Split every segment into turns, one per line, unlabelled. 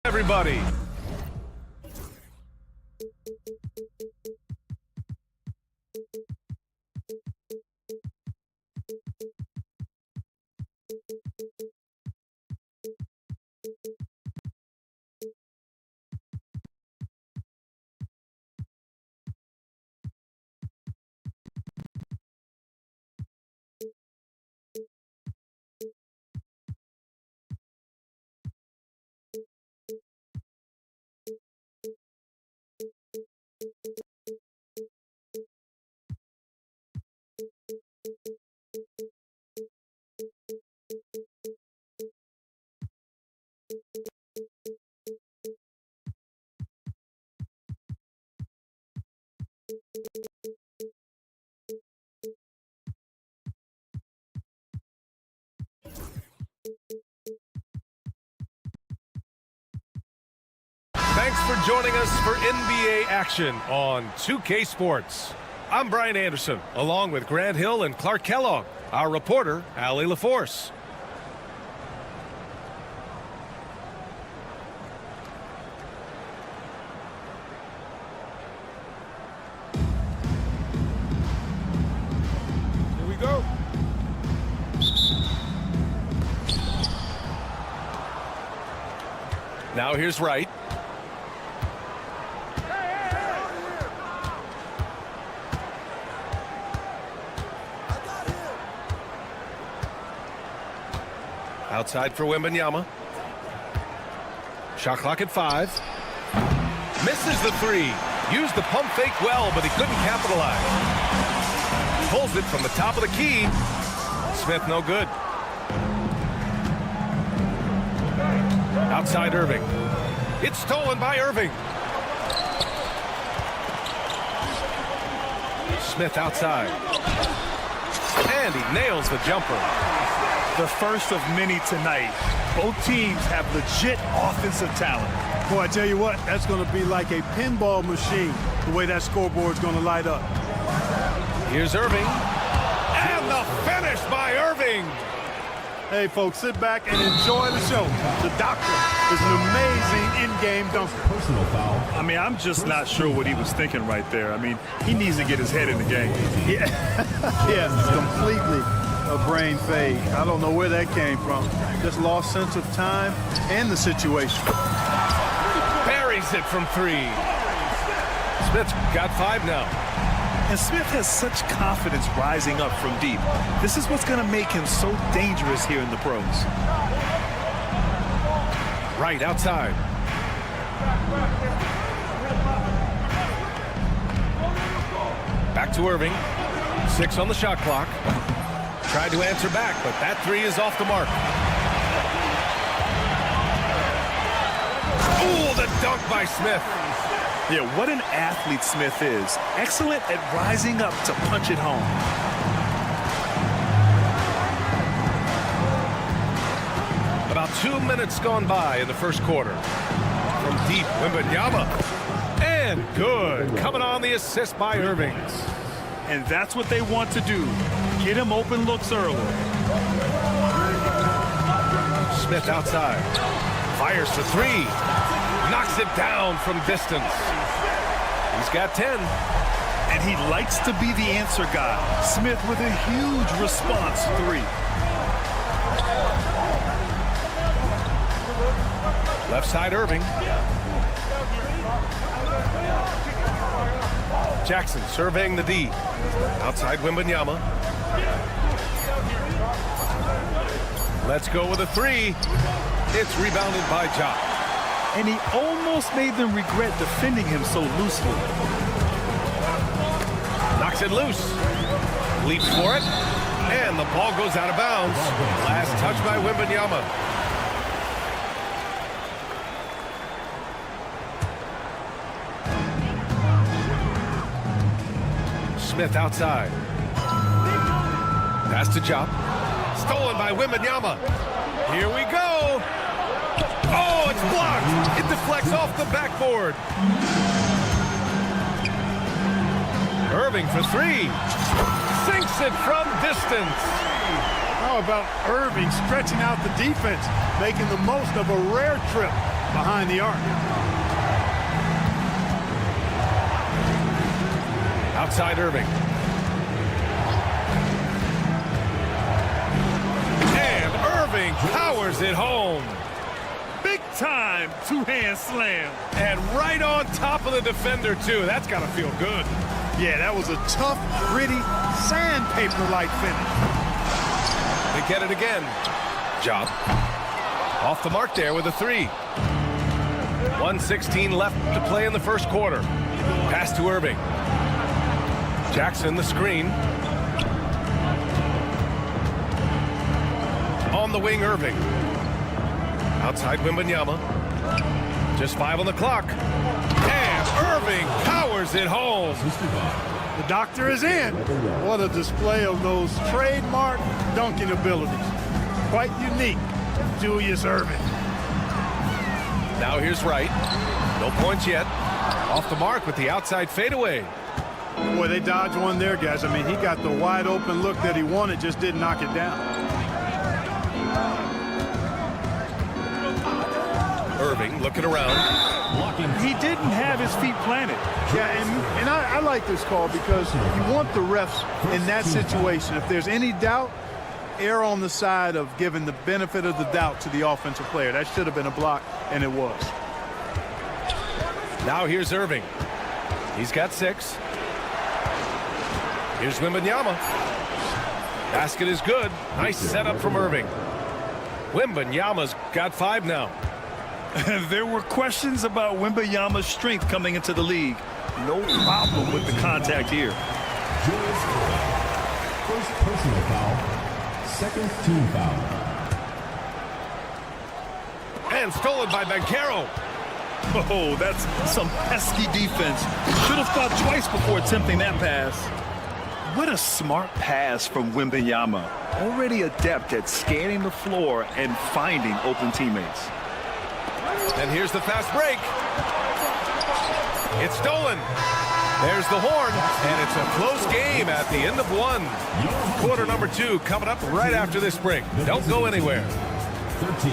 Everybody. Thanks for joining us for NBA action on 2K Sports. I'm Brian Anderson, along with Grant Hill and Clark Kellogg, our reporter, Allie LaForce. Here we go. Now here's Wright. Outside for Wembanyama. Shot clock at 5. Misses the 3. Used the pump fake well, but he couldn't capitalize. Pulls it from the top of the key. Smith no good. Outside Irving. It's stolen by Irving. Smith outside. And he nails the jumper.
The first of many tonight. Both teams have legit offensive talent.
Boy, I tell you what, that's going to be like a pinball machine, the way that scoreboard's going to light up.
Here's Irving. And the finish by Irving.
Hey, folks, sit back and enjoy the show. The doctor is an amazing in-game dunker.
Personal foul.
I mean, I'm just not sure what he was thinking right there. I mean, he needs to get his head in the game.
Yeah, yes, completely a brain fade. I don't know where that came from. Just lost sense of time and the situation.
Buries it from 3. Smith's got 5 now.
And Smith has such confidence rising up from deep. This is what's going to make him so dangerous here in the pros.
Right outside. Back to Irving. 6 on the shot clock. Tried to answer back, but that 3 is off the mark. Ooh, the dunk by Smith.
Yeah, what an athlete Smith is. Excellent at rising up to punch it home.
About 2 minutes gone by in the first quarter. From deep, Wembanyama. And good. Coming on the assist by Irving.
And that's what they want to do. Get him open looks early.
Smith outside. Fires for 3. Knocks it down from distance. He's got 10.
And he likes to be the answer guy. Smith with a huge response 3.
Left side Irving. Jackson surveying the D. Outside Wembanyama. Let's go with a 3. It's rebounded by Ja.
And he almost made them regret defending him so loosely.
Knocks it loose. Leaps for it. And the ball goes out of bounds. Last touch by Wembanyama. Smith outside. Pass to Ja. Stolen by Wembanyama. Here we go. Oh, it's blocked. It deflected. deflects off the backboard. Irving for three. Sinks it from distance.
How about Irving stretching out the defense, making the most of a rare trip behind the arc?
Outside Irving. And Irving powers it home.
Big time two-hand slam.
And right on top of the defender, too. That's got to feel good.
Yeah, that was a tough, gritty, sandpaper-like finish.
They get it again. Job. Off the mark there with a three. 1:16 left to play in the first quarter. Pass to Irving. Jackson the screen. On the wing, Irving. Outside Wembanyama. Just 5 on the clock. And Irving powers it home.
The doctor is in. What a display of those trademark dunking abilities. Quite unique, Julius Irving.
Now here's Wright. No points yet. Off the mark with the outside fadeaway.
Boy, they dodged one there, guys. I mean, he got the wide open look that he wanted, just didn't knock it down.
Irving looking around.
He didn't have his feet planted.
Yeah, and I like this call because you want the refs in that situation. If there's any doubt, err on the side of giving the benefit of the doubt to the offensive player. That should have been a block, and it was.
Now here's Irving. He's got 6. Here's Wembanyama. Basket is good. Nice setup from Irving. Wembanyama's got 5 now.
There were questions about Wembanyama's strength coming into the league. No problem with the contact here.
First personal foul. Second team foul.
And stolen by Banchero.
Oh, that's some pesky defense. Should have thought twice before attempting that pass. What a smart pass from Wembanyama. Already adept at scanning the floor and finding open teammates.
And here's the fast break. It's stolen. There's the horn, and it's a close game at the end of 1. Quarter number 2 coming up right after this break. Don't go anywhere.
13.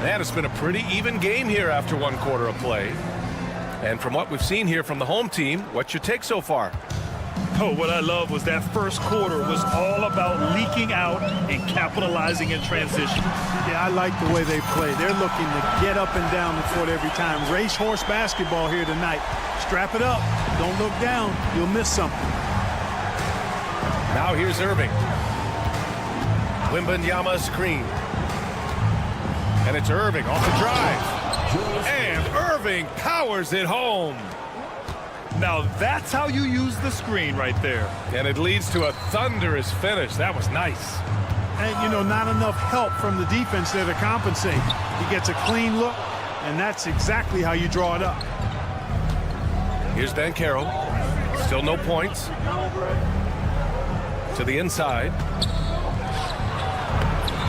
And it's been a pretty even game here after 1 quarter of play. And from what we've seen here from the home team, what's your take so far?
Oh, what I love was that first quarter was all about leaking out and capitalizing in transition.
Yeah, I like the way they play. They're looking to get up and down the court every time. Racehorse basketball here tonight. Strap it up. Don't look down. You'll miss something.
Now here's Irving. Wembanyama screen. And it's Irving off the drive. And Irving powers it home.
Now that's how you use the screen right there.
And it leads to a thunderous finish. That was nice.
And, you know, not enough help from the defense there to compensate. He gets a clean look, and that's exactly how you draw it up.
Here's Banchero. Still no points. To the inside.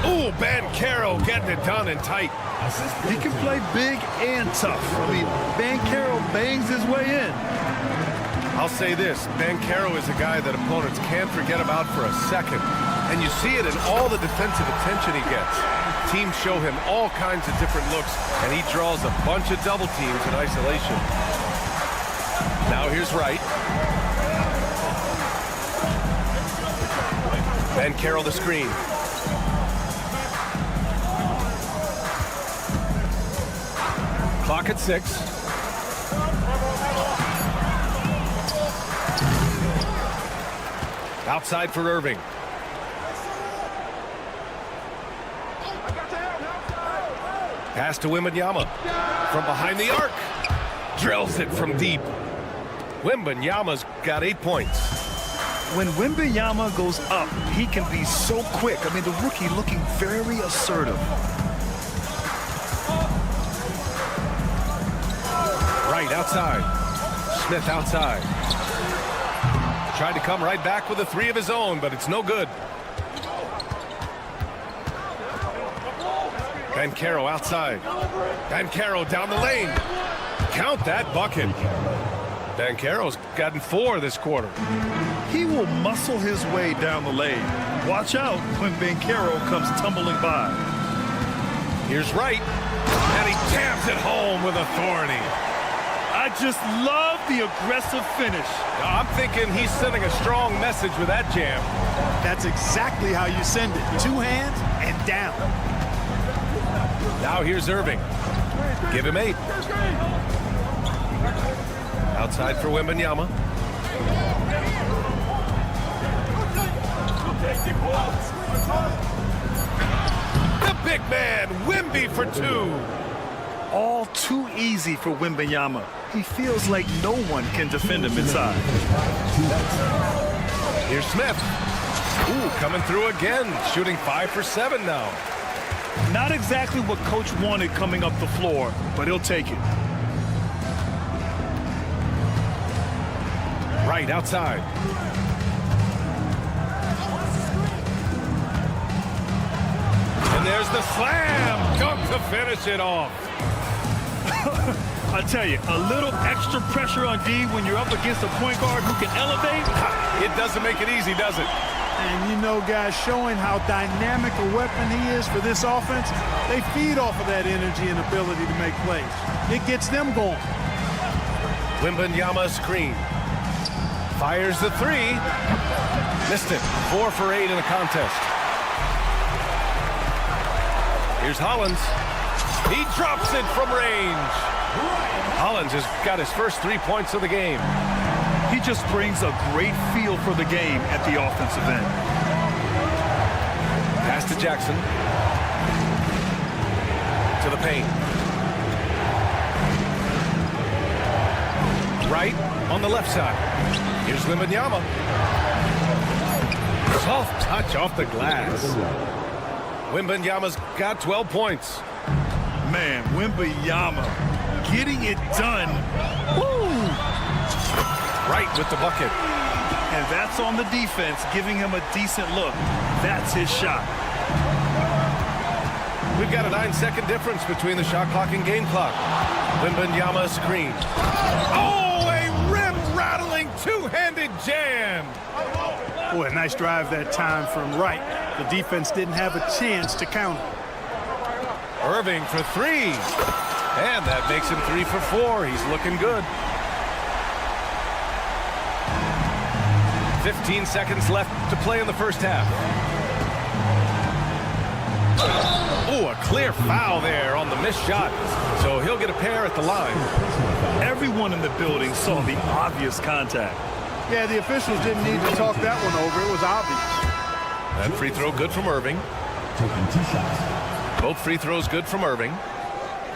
Ooh, Banchero getting it done and tight.
He can play big and tough. I mean, Banchero bangs his way in.
I'll say this, Banchero is a guy that opponents can't forget about for a second. And you see it in all the defensive attention he gets. Teams show him all kinds of different looks, and he draws a bunch of double teams in isolation. Now here's Wright. Banchero the screen. Clock at 6. Outside for Irving. Pass to Wembanyama. From behind the arc. Drills it from deep. Wembanyama's got 8 points.
When Wembanyama goes up, he can be so quick. I mean, the rookie looking very assertive.
Right outside. Smith outside. Tried to come right back with a 3 of his own, but it's no good. Bancaro outside. Bancaro down the lane. Count that bucket. Bancaro's gotten 4 this quarter.
He will muscle his way down the lane. Watch out when Bancaro comes tumbling by.
Here's Wright, and he jams it home with authority.
I just love the aggressive finish.
I'm thinking he's sending a strong message with that jam.
That's exactly how you send it. 2 hands and down.
Now here's Irving. Give him 8. Outside for Wembanyama. The big man, Wemby for 2.
All too easy for Wembanyama. He feels like no one can defend him inside.
Here's Smith. Ooh, coming through again, shooting 5 for 7 now.
Not exactly what coach wanted coming up the floor, but he'll take it.
Right outside. And there's the slam dunk to finish it off.
I tell you, a little extra pressure on D when you're up against a point guard who can elevate.
It doesn't make it easy, does it?
And you know, guys, showing how dynamic a weapon he is for this offense, they feed off of that energy and ability to make plays. It gets them going.
Wembanyama screen. Fires the 3. Missed it. 4 for 8 in the contest. Here's Hollins. He drops it from range. Hollins has got his first 3 points of the game.
He just brings a great feel for the game at the offensive end.
Pass to Jackson. To the paint. Right on the left side. Here's Wembanyama. Soft touch off the glass. Wembanyama's got 12 points.
Man, Wembanyama getting it done. Woo!
Right with the bucket.
And that's on the defense, giving him a decent look. That's his shot.
We've got a 9-second difference between the shot clock and game clock. Wembanyama screen. Oh, a rim-rattling two-handed jam.
Boy, a nice drive that time from Wright. The defense didn't have a chance to counter.
Irving for 3. And that makes him 3 for 4. He's looking good. 15 seconds left to play in the first half. Oh, a clear foul there on the missed shot. So he'll get a pair at the line.
Everyone in the building saw the obvious contact.
Yeah, the officials didn't need to talk that one over. It was obvious.
That free throw good from Irving.
Taking 2 shots.
Both free throws good from Irving.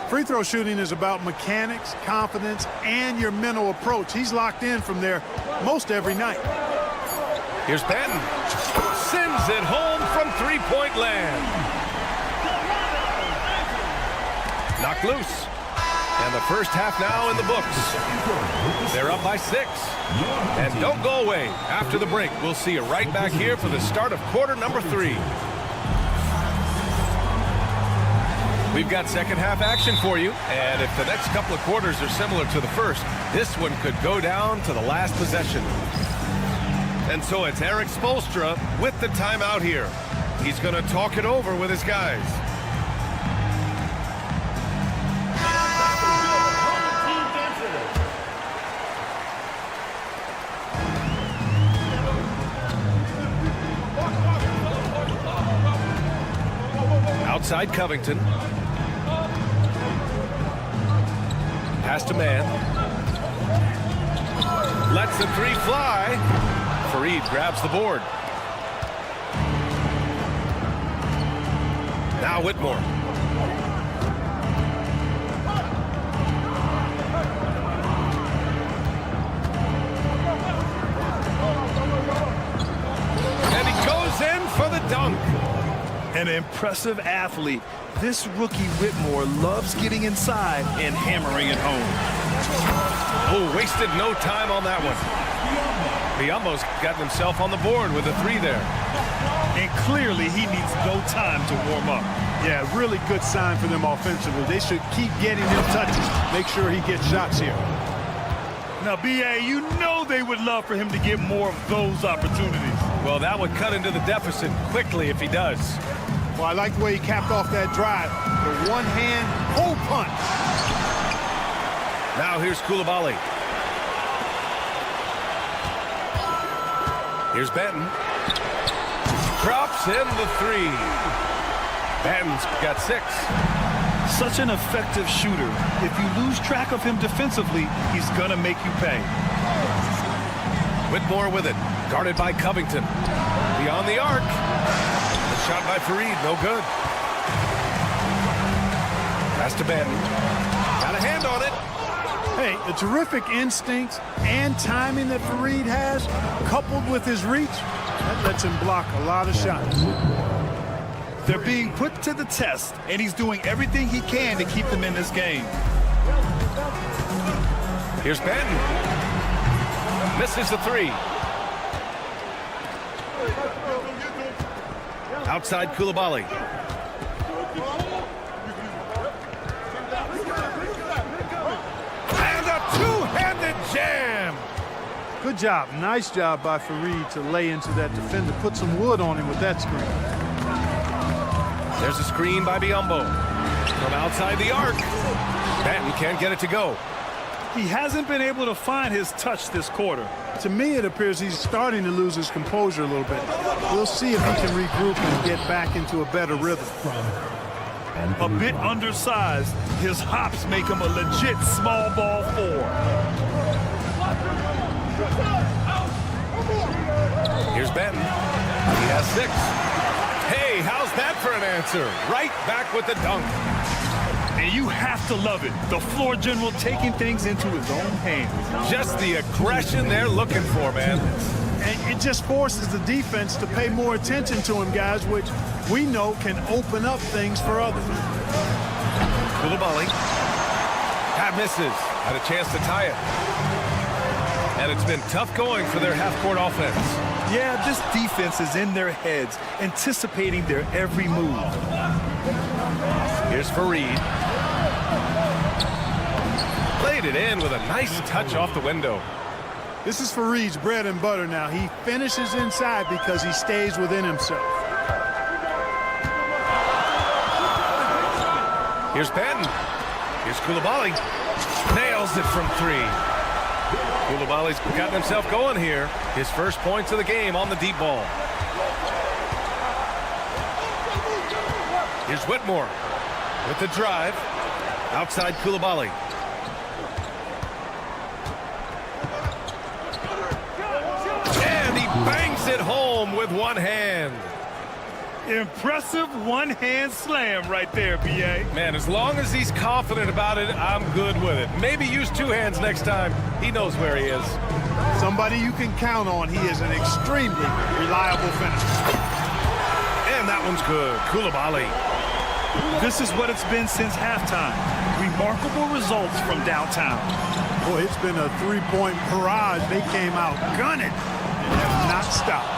Free throw shooting is about mechanics, confidence, and your mental approach. He's locked in from there most every night.
Here's Patton. Sends it home from three-point land. Knocked loose. And the first half now in the books. They're up by 6. And don't go away. After the break, we'll see you right back here for the start of quarter number 3. We've got second half action for you. And if the next couple of quarters are similar to the first, this one could go down to the last possession. And so it's Eric Spoelstra with the timeout here. He's going to talk it over with his guys. Outside Covington. Pass to man. Lets the 3 fly. Fareed grabs the board. Now Whitmore. And he goes in for the dunk.
An impressive athlete. This rookie Whitmore loves getting inside and hammering it home.
Oh, wasted no time on that one. Biombo's gotten himself on the board with a 3 there.
And clearly he needs no time to warm up.
Yeah, really good sign for them offensively. They should keep getting him touches. Make sure he gets shots here.
Now, B.A., you know they would love for him to get more of those opportunities.
Well, that would cut into the deficit quickly if he does.
Well, I like the way he capped off that drive. The one-hand hole punch.
Now here's Koulibaly. Here's Benton. Drops in the 3. Benton's got 6.
Such an effective shooter. If you lose track of him defensively, he's gonna make you pay.
Whitmore with it. Guarded by Covington. Beyond the arc. The shot by Fareed, no good. Pass to Benton. Got a hand on it.
Hey, the terrific instincts and timing that Fareed has, coupled with his reach, that lets him block a lot of shots.
They're being put to the test, and he's doing everything he can to keep them in this game.
Here's Benton. Misses the 3. Outside Koulibaly. And a two-handed jam.
Good job. Nice job by Fareed to lay into that defender. Put some wood on him with that screen.
There's a screen by Biombo. From outside the arc. Benton can't get it to go.
He hasn't been able to find his touch this quarter.
To me, it appears he's starting to lose his composure a little bit. We'll see if he can regroup and get back into a better rhythm.
A bit undersized, his hops make him a legit small ball 4.
Here's Benton. He has 6. Hey, how's that for an answer? Right back with the dunk.
And you have to love it. The floor general taking things into his own hands.
Just the aggression they're looking for, man.
And it just forces the defense to pay more attention to him, guys, which we know can open up things for others.
Koulibaly. That misses. Had a chance to tie it. And it's been tough going for their half-court offense.
Yeah, this defense is in their heads, anticipating their every move.
Here's Fareed. Played it in with a nice touch off the window.
This is Fareed's bread and butter now. He finishes inside because he stays within himself.
Here's Benton. Here's Koulibaly. Nails it from 3. Koulibaly's gotten himself going here. His first points of the game on the deep ball. Here's Whitmore with the drive. Outside Koulibaly. And he bangs it home with one hand.
Impressive one-hand slam right there, B.A.
Man, as long as he's confident about it, I'm good with it. Maybe use 2 hands next time. He knows where he is.
Somebody you can count on. He is an extremely reliable finisher.
And that one's good. Koulibaly.
This is what it's been since halftime. Remarkable results from downtown.
Boy, it's been a 3-point barrage. They came out gunning and have not stopped.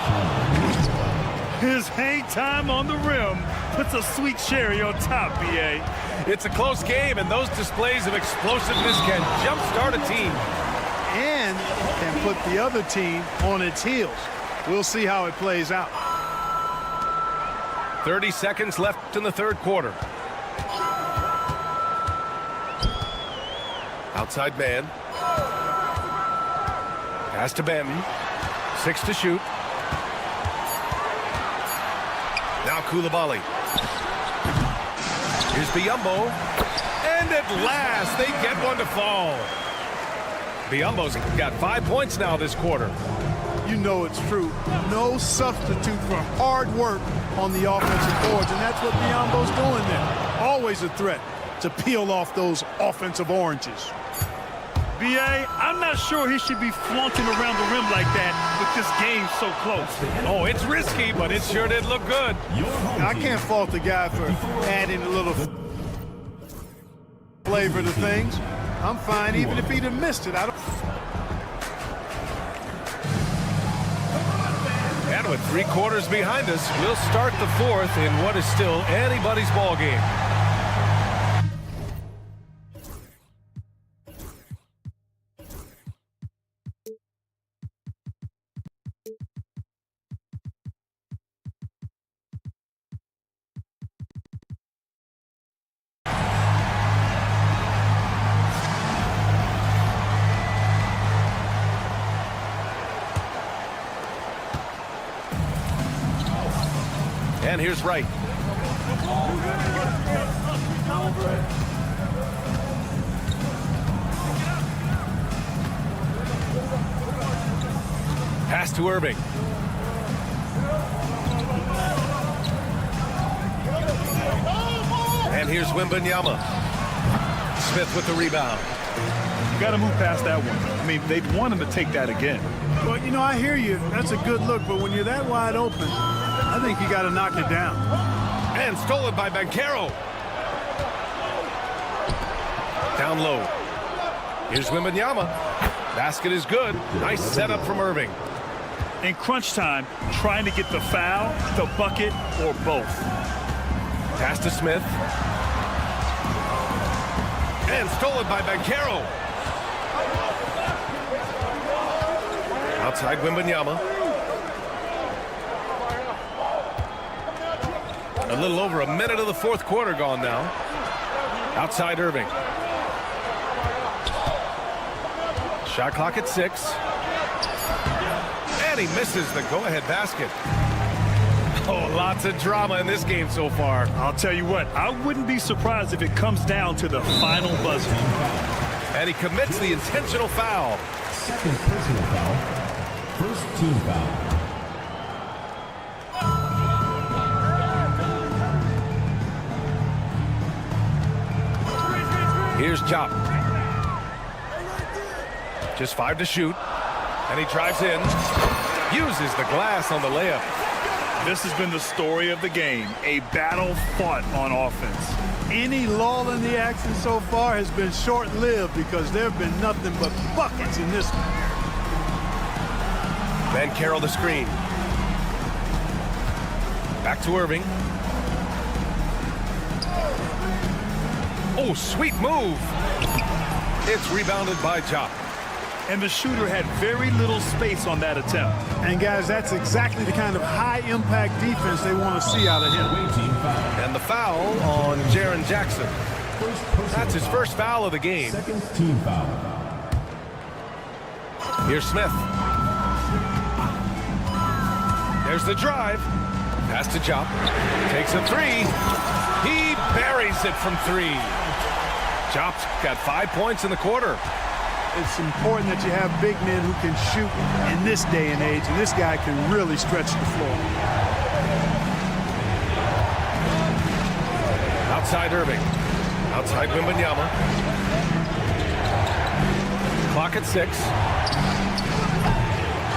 His hang time on the rim puts a sweet cherry on top, B.A.
It's a close game, and those displays of explosiveness can jumpstart a team.
And can put the other team on its heels. We'll see how it plays out.
30 seconds left in the third quarter. Outside man. Pass to Benton. 6 to shoot. Now Koulibaly. Here's Biombo. And at last, they get one to fall. Biombo's got 5 points now this quarter.
You know it's true. No substitute for hard work on the offensive boards, and that's what Biombo's doing there. Always a threat to peel off those offensive oranges.
B.A., I'm not sure he should be flaunting around the rim like that with this game so close.
Oh, it's risky, but it sure did look good.
I can't fault the guy for adding a little flavor to things. I'm fine even if he'd have missed it.
And with 3 quarters behind us, we'll start the 4th in what is still anybody's ball game. And here's Wright. Pass to Irving. And here's Wembanyama. Smith with the rebound.
You got to move past that one. I mean, they'd want him to take that again.
Well, you know, I hear you. That's a good look, but when you're that wide open, I think you got to knock it down.
And stolen by Banchero. Down low. Here's Wembanyama. Basket is good. Nice setup from Irving.
In crunch time, trying to get the foul, the bucket, or both.
Pass to Smith. And stolen by Banchero. Outside Wembanyama. A little over a minute of the 4th quarter gone now. Outside Irving. Shot clock at 6. And he misses the go-ahead basket. Oh, lots of drama in this game so far.
I'll tell you what, I wouldn't be surprised if it comes down to the final buzzer.
And he commits the intentional foul.
Second personal foul. First team foul.
Here's Chop. Just 5 to shoot. And he drives in. Uses the glass on the layup.
This has been the story of the game. A battle fought on offense.
Any lull in the action so far has been short-lived because there have been nothing but buckets in this one.
Banchero the screen. Back to Irving. Oh, sweet move. It's rebounded by Chop.
And the shooter had very little space on that attempt.
And guys, that's exactly the kind of high-impact defense they want to see out of him.
And the foul on Jaren Jackson. That's his first foul of the game.
Second team foul.
Here's Smith. There's the drive. Pass to Chop. Takes a 3. He buries it from 3. Chop's got 5 points in the quarter.
It's important that you have big men who can shoot in this day and age, and this guy can really stretch the floor.
Outside Irving. Outside Wembanyama. Clock at 6.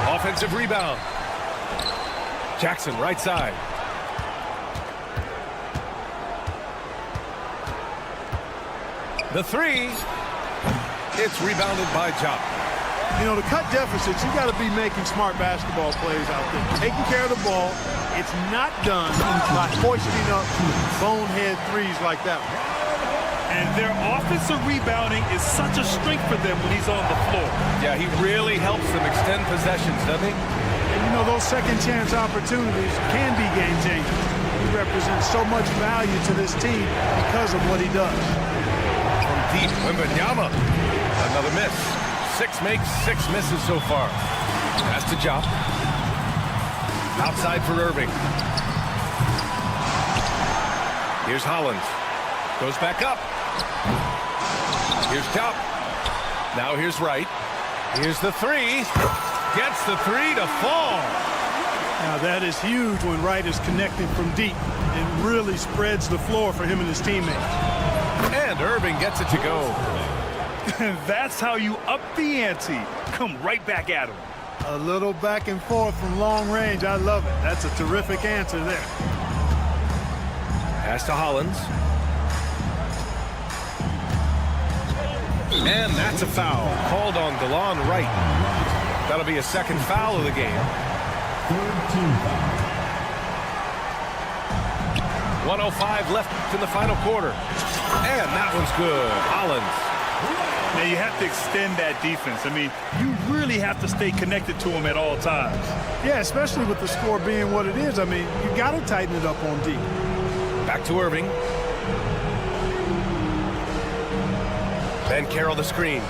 Offensive rebound. Jackson, right side. The 3. It's rebounded by Chop.
You know, to cut deficits, you got to be making smart basketball plays out there. Taking care of the ball. It's not done by hoisting up bonehead threes like that one.
And their offensive rebounding is such a strength for them when he's on the floor.
Yeah, he really helps them extend possessions, doesn't he?
And you know, those second chance opportunities can be game changers. He represents so much value to this team because of what he does.
From deep, Wembanyama. Another miss. 6 makes, 6 misses so far. Pass to Chop. Outside for Irving. Here's Hollins. Goes back up. Here's Chop. Now here's Wright. Here's the 3. Gets the 3 to fall.
Now that is huge when Wright is connecting from deep. It really spreads the floor for him and his teammates.
And Irving gets it to go.
And that's how you up the ante. Come right back at him.
A little back and forth from long range. I love it. That's a terrific answer there.
Pass to Hollins. And that's a foul called on DeLon Wright. That'll be a second foul of the game.
Third team foul.
1:05 left in the final quarter. And that one's good. Hollins.
Now, you have to extend that defense. I mean, you really have to stay connected to them at all times.
Yeah, especially with the score being what it is. I mean, you got to tighten it up on D.
Back to Irving. Carroll the screen.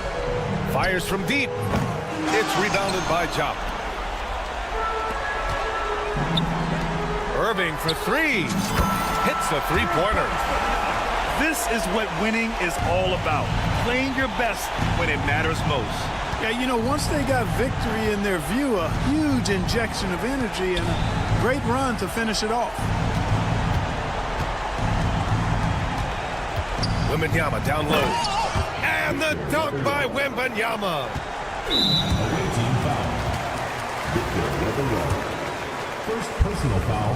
Fires from deep. It's rebounded by Jop. Irving for three. Hits a three-pointer.
This is what winning is all about. Playing your best when it matters most.
Yeah, you know, once they got victory in their view, a huge injection of energy and a great run to finish it off.
Wembanyama down low. And the dunk by Wembanyama.
Away team foul. Victor with the row. First personal foul.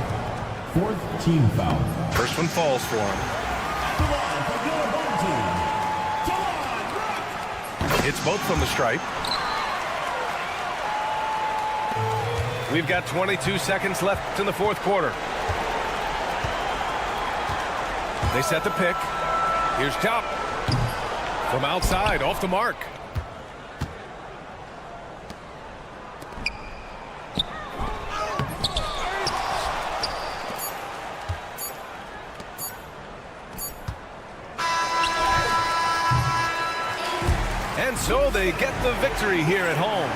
Fourth team foul.
First one falls for him.
The line for your home team.
It's both from the stripe. We've got 22 seconds left in the fourth quarter. They set the pick. Here's Jop. From outside, off the mark. And so they get the victory here at home.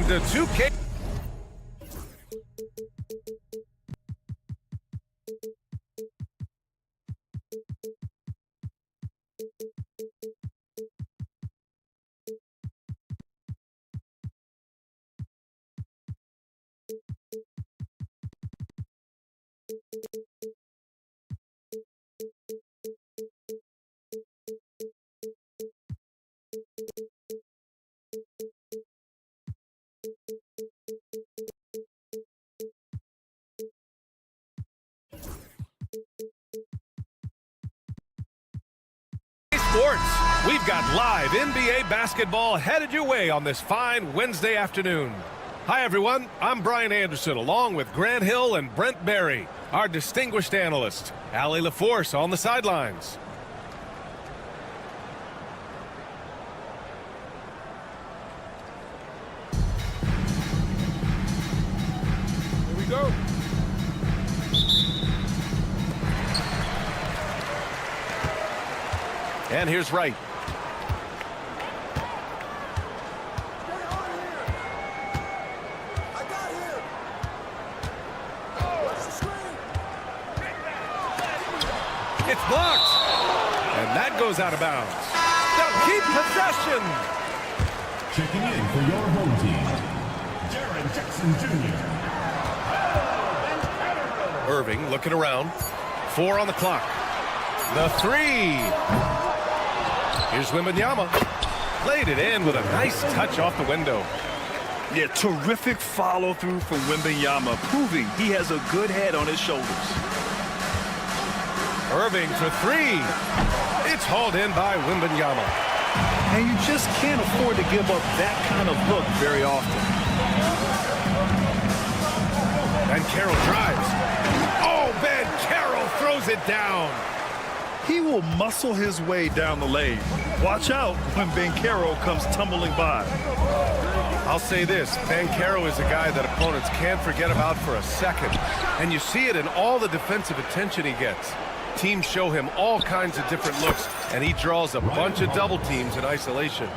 to 2K. Sports. We've got live NBA basketball headed your way on this fine Wednesday afternoon. Hi, everyone. I'm Brian Anderson, along with Grant Hill and Brent Berry, our distinguished analyst. Allie LaForce on the sidelines. Here we go. And here's Wright. It's blocked. And that goes out of bounds. They'll keep possession.
Checking in for your home team, Jaron Jackson Jr.
Irving looking around. 4 on the clock. The 3. Here's Wembanyama. Played it in with a nice touch off the window.
Yeah, terrific follow-through from Wembanyama, proving he has a good head on his shoulders.
Irving for 3. It's hauled in by Wembanyama.
And you just can't afford to give up that kind of look very often.
And Carroll drives. Oh, Ben Carroll throws it down.
He will muscle his way down the lane. Watch out when Banchero comes tumbling by.
I'll say this, Banchero is a guy that opponents can't forget about for a second. And you see it in all the defensive attention he gets. Teams show him all kinds of different looks, and he draws a bunch of double teams in isolation.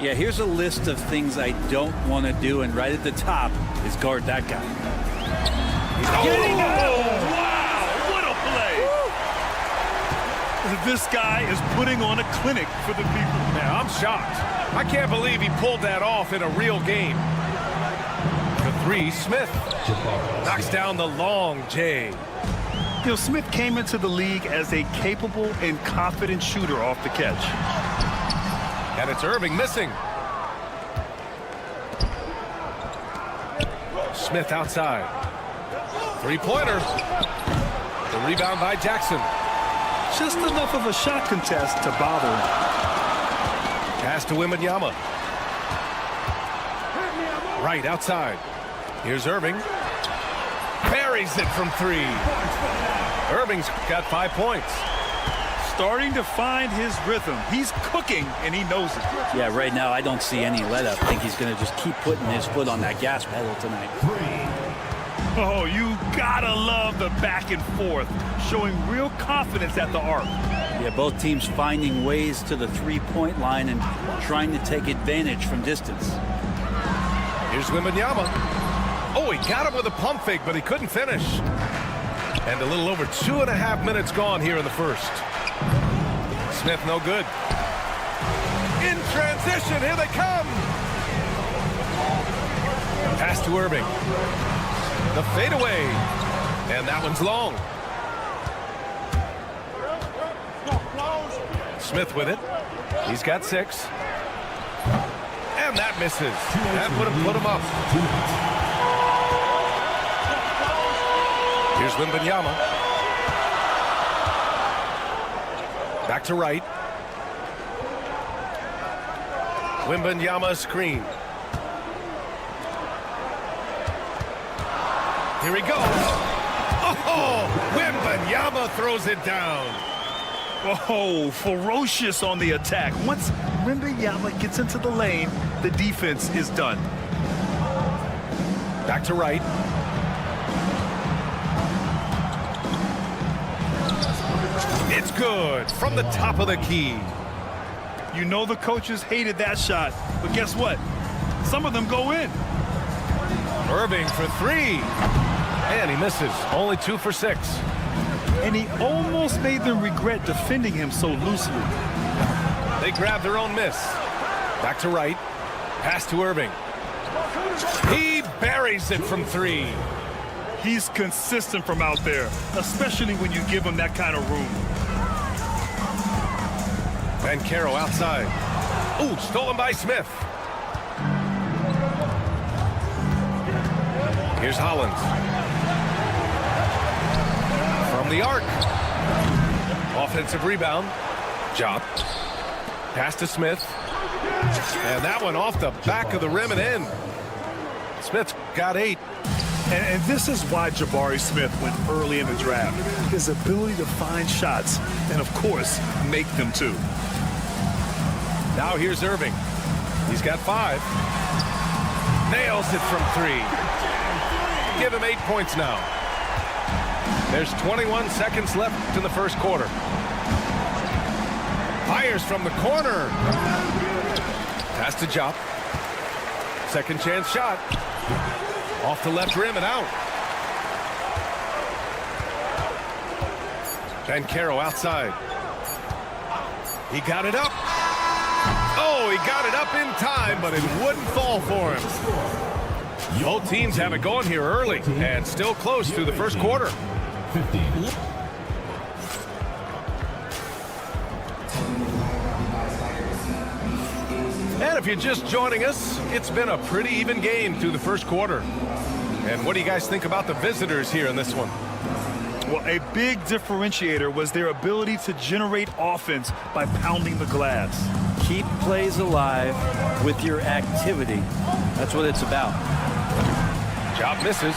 Yeah, here's a list of things I don't want to do, and right at the top is guard that guy.
Getting wow, what a play! This guy is putting on a clinic for the people.
Yeah, I'm shocked. I can't believe he pulled that off in a real game. The 3, Smith. Knocks down the long J.
You know, Smith came into the league as a capable and confident shooter off the catch.
And it's Irving missing. Smith outside. 3-pointer. The rebound by Jackson.
Just enough of a shot contest to bother him.
Pass to Wembanyama. Right outside. Here's Irving. Buries it from 3. Irving's got 5 points.
Starting to find his rhythm. He's cooking, and he knows it.
Yeah, right now I don't see any let-up. I think he's going to just keep putting his foot on that gas pedal tonight.
Oh, you gotta love the back and forth, showing real confidence at the arc.
Yeah, both teams finding ways to the three-point line and trying to take advantage from distance.
Here's Wembanyama. Oh, he got him with a pump fake, but he couldn't finish. And a little over 2.5 minutes gone here in the first. Smith no good. In transition, here they come. Pass to Irving. The fadeaway. And that one's long. Smith with it. He's got 6. And that misses. That would have put him up. Here's Wembanyama. Back to Wright. Wembanyama screen. Here he goes. Oh, Wembanyama throws it down.
Oh, ferocious on the attack. Once Wembanyama gets into the lane, the defense is done.
Back to Wright. It's good from the top of the key.
You know the coaches hated that shot, but guess what? Some of them go in.
Irving for three. And he misses. Only 2 for 6.
And he almost made them regret defending him so loosely.
They grab their own miss. Back to right. Pass to Irving. He buries it from 3.
He's consistent from out there, especially when you give him that kind of room.
Banchero outside. Ooh, stolen by Smith. Here's Hollins. From the arc. Offensive rebound. Job. Pass to Smith. And that one off the back of the rim and in. Smith's got 8.
And this is why Jabari Smith went early in the draft. His ability to find shots and, of course, make them too.
Now here's Irving. He's got 5. Nails it from 3. Give him 8 points now. There's 21 seconds left in the first quarter. Fires from the corner. Pass to Jop. Second chance shot. Off the left rim and out. Banchero outside. He got it up. Oh, he got it up in time, but it wouldn't fall for him. Both teams have it going here early and still close through the first quarter.
15.
And if you're just joining us, it's been a pretty even game through the first quarter. And what do you guys think about the visitors here in this one?
Well, a big differentiator was their ability to generate offense by pounding the glass.
Keep plays alive with your activity. That's what it's about.
Job misses.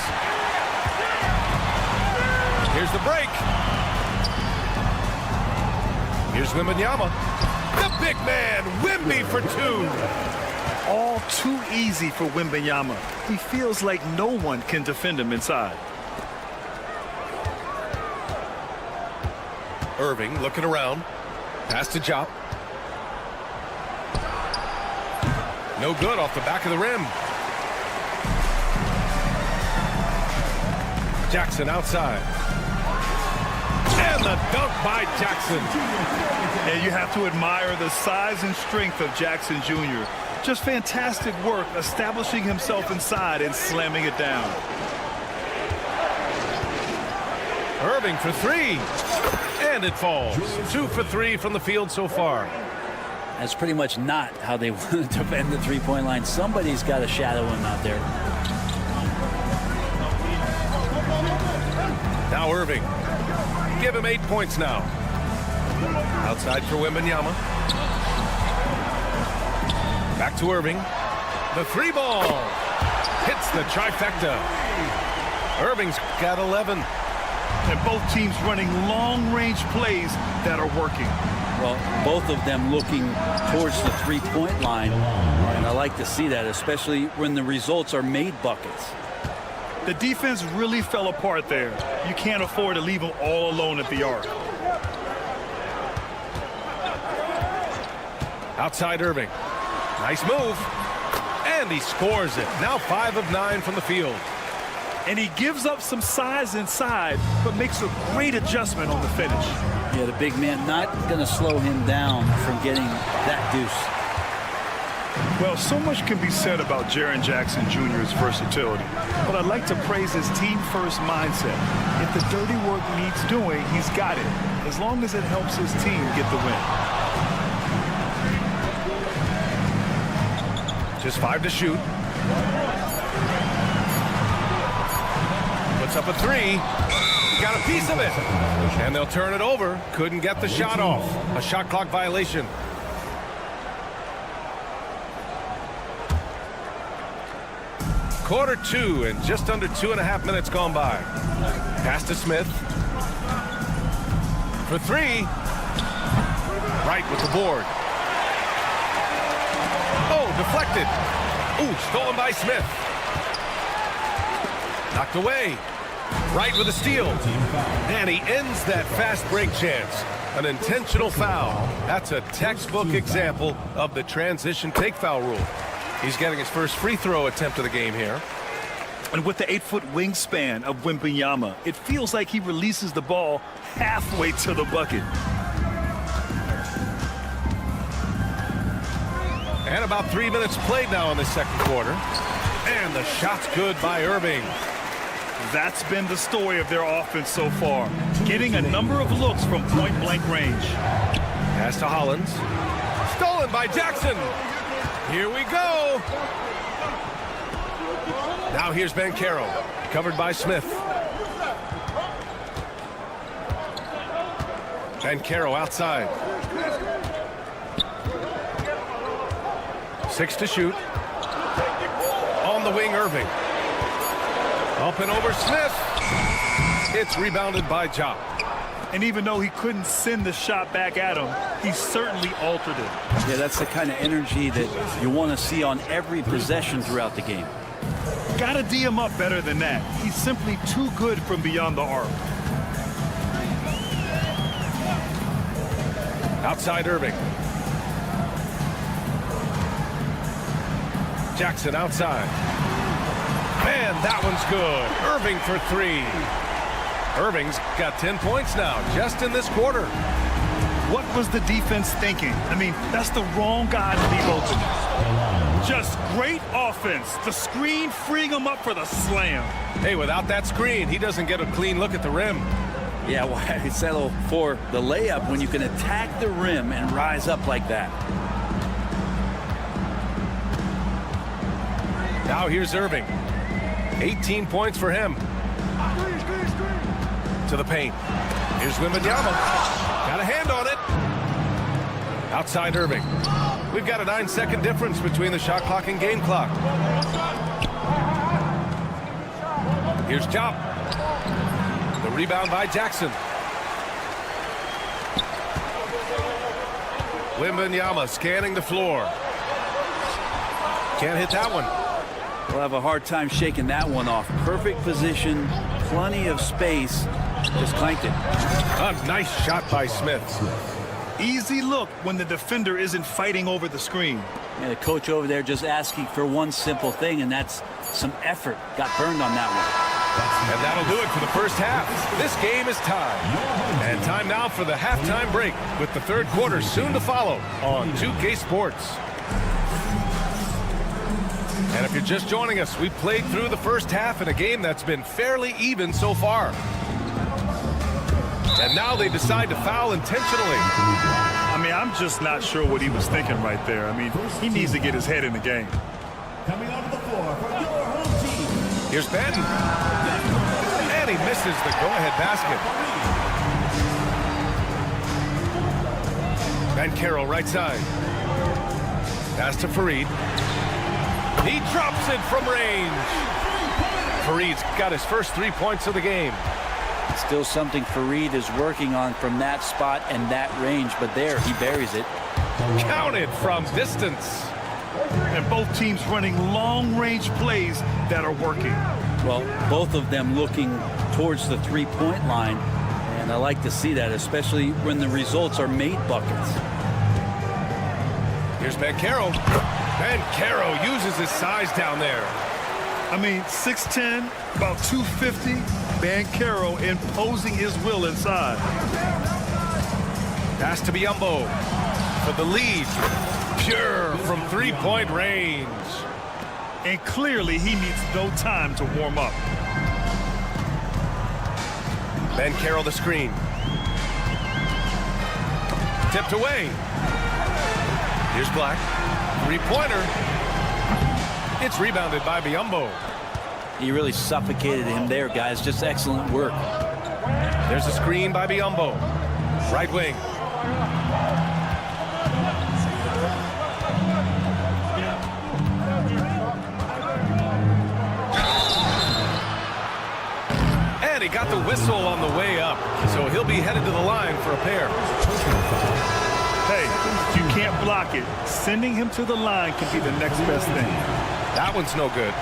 Here's the break. Here's Wembanyama. The big man, Wemby for 2.
All too easy for Wembanyama. He feels like no one can defend him inside.
Irving looking around. Pass to Jop. No good off the back of the rim. Jackson outside. And the dunk by Jackson.
And you have to admire the size and strength of Jackson Jr. Just fantastic work establishing himself inside and slamming it down.
Irving for 3. And it falls. 2 for 3 from the field so far.
That's pretty much not how they want to defend the three-point line. Somebody's got to shadow him out there.
Now Irving. Give him 8 points now. Outside for Wembanyama. Back to Irving. The 3 ball. Hits the trifecta. Irving's got 11.
And both teams running long-range plays that are working.
Well, both of them looking towards the three-point line. And I like to see that, especially when the results are made buckets.
The defense really fell apart there. You can't afford to leave them all alone at the arc.
Outside Irving. Nice move. And he scores it. Now 5 of 9 from the field.
And he gives up some size inside, but makes a great adjustment on the finish.
Yeah, the big man not going to slow him down from getting that deuce.
Well, so much can be said about Jaren Jackson Jr.'s versatility, but I'd like to praise his team-first mindset. If the dirty work needs doing, he's got it, as long as it helps his team get the win.
Just 5 to shoot. Puts up a 3. Got a piece of it. And they'll turn it over. Couldn't get the shot off. A shot clock violation. Quarter 2 and just under 2.5 minutes gone by. Pass to Smith. For 3. Right with the board. Oh, deflected. Ooh, stolen by Smith. Knocked away. Right with a steal. And he ends that fast break chance. An intentional foul. That's a textbook example of the transition take foul rule. He's getting his first free throw attempt of the game here.
And with the 8-foot wingspan of Wembanyama, it feels like he releases the ball halfway to the bucket.
And about 3 minutes played now in the second quarter. And the shot's good by Irving.
That's been the story of their offense so far, getting a number of looks from point-blank range.
Pass to Hollins. Stolen by Jackson. Here we go. Now here's Banchero, covered by Smith. Banchero outside. 6 to shoot. On the wing, Irving. Up and over Smith. It's rebounded by Ja.
And even though he couldn't send the shot back at him, he certainly altered it.
Yeah, that's the kind of energy that you want to see on every possession throughout the game.
Gotta D him up better than that. He's simply too good from beyond the arc.
Outside Irving. Jackson outside. Man, that one's good. Irving for 3. Irving's got 10 points now, just in this quarter.
What was the defense thinking? I mean, that's the wrong guy to leave open. Just great offense. The screen freeing him up for the slam.
Hey, without that screen, he doesn't get a clean look at the rim.
Yeah, why settle for the layup when you can attack the rim and rise up like that?
Now here's Irving. 18 points for him. To the paint. Here's Wembanyama. Got a hand on it. Outside Irving. We've got a 9-second difference between the shot clock and game clock. Here's Ja. The rebound by Jackson. Wembanyama scanning the floor. Can't hit that one.
We'll have a hard time shaking that one off. Perfect position, plenty of space. Just clanked it.
A nice shot by Smith.
Easy look when the defender isn't fighting over the screen.
Yeah, the coach over there just asking for one simple thing, and that's some effort. Got burned on that one.
And that'll do it for the first half. This game is tied. And time now for the halftime break, with the third quarter soon to follow on 2K Sports. And if you're just joining us, we've played through the first half in a game that's been fairly even so far. And now they decide to foul intentionally.
I mean, I'm just not sure what he was thinking right there. I mean, he needs to get his head in the game.
Coming onto the floor for your home team.
Here's Benton. And he misses the go-ahead basket. Banchero right side. Pass to Fareed. He drops it from range. Fareed's got his first 3 points of the game.
Still something Fareed is working on from that spot and that range, but there, he buries it.
Counted from distance.
And both teams running long-range plays that are working.
Well, both of them looking towards the three-point line, and I like to see that, especially when the results are made buckets.
Here's Banchero. Banchero uses his size down there.
I mean, 6'10", about 250. Banchero imposing his will inside.
Pass to Biyombo for the lead. Pure from three-point range.
And clearly he needs no time to warm up.
Banchero the screen. Tipped away. Here's Black. Three-pointer. It's rebounded by Biyombo.
He really suffocated him there, guys. Just excellent work.
There's a screen by Biyombo. Right wing. And he got the whistle on the way up, so he'll be headed to the line for a pair.
Hey, you can't block it. Sending him to the line can be the next best thing.
That one's no good.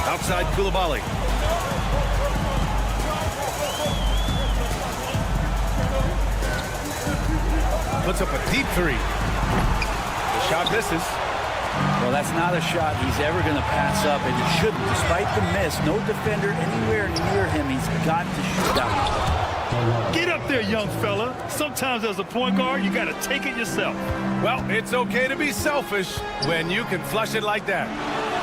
Outside Koulibaly. Puts up a deep three. Shot misses.
Well, that's not a shot he's ever going to pass up, and he shouldn't. Despite the miss, no defender anywhere near him. He's got to shoot that one.
Get up there, young fella. Sometimes as a point guard, you got to take it yourself.
Well, it's okay to be selfish when you can flush it like that.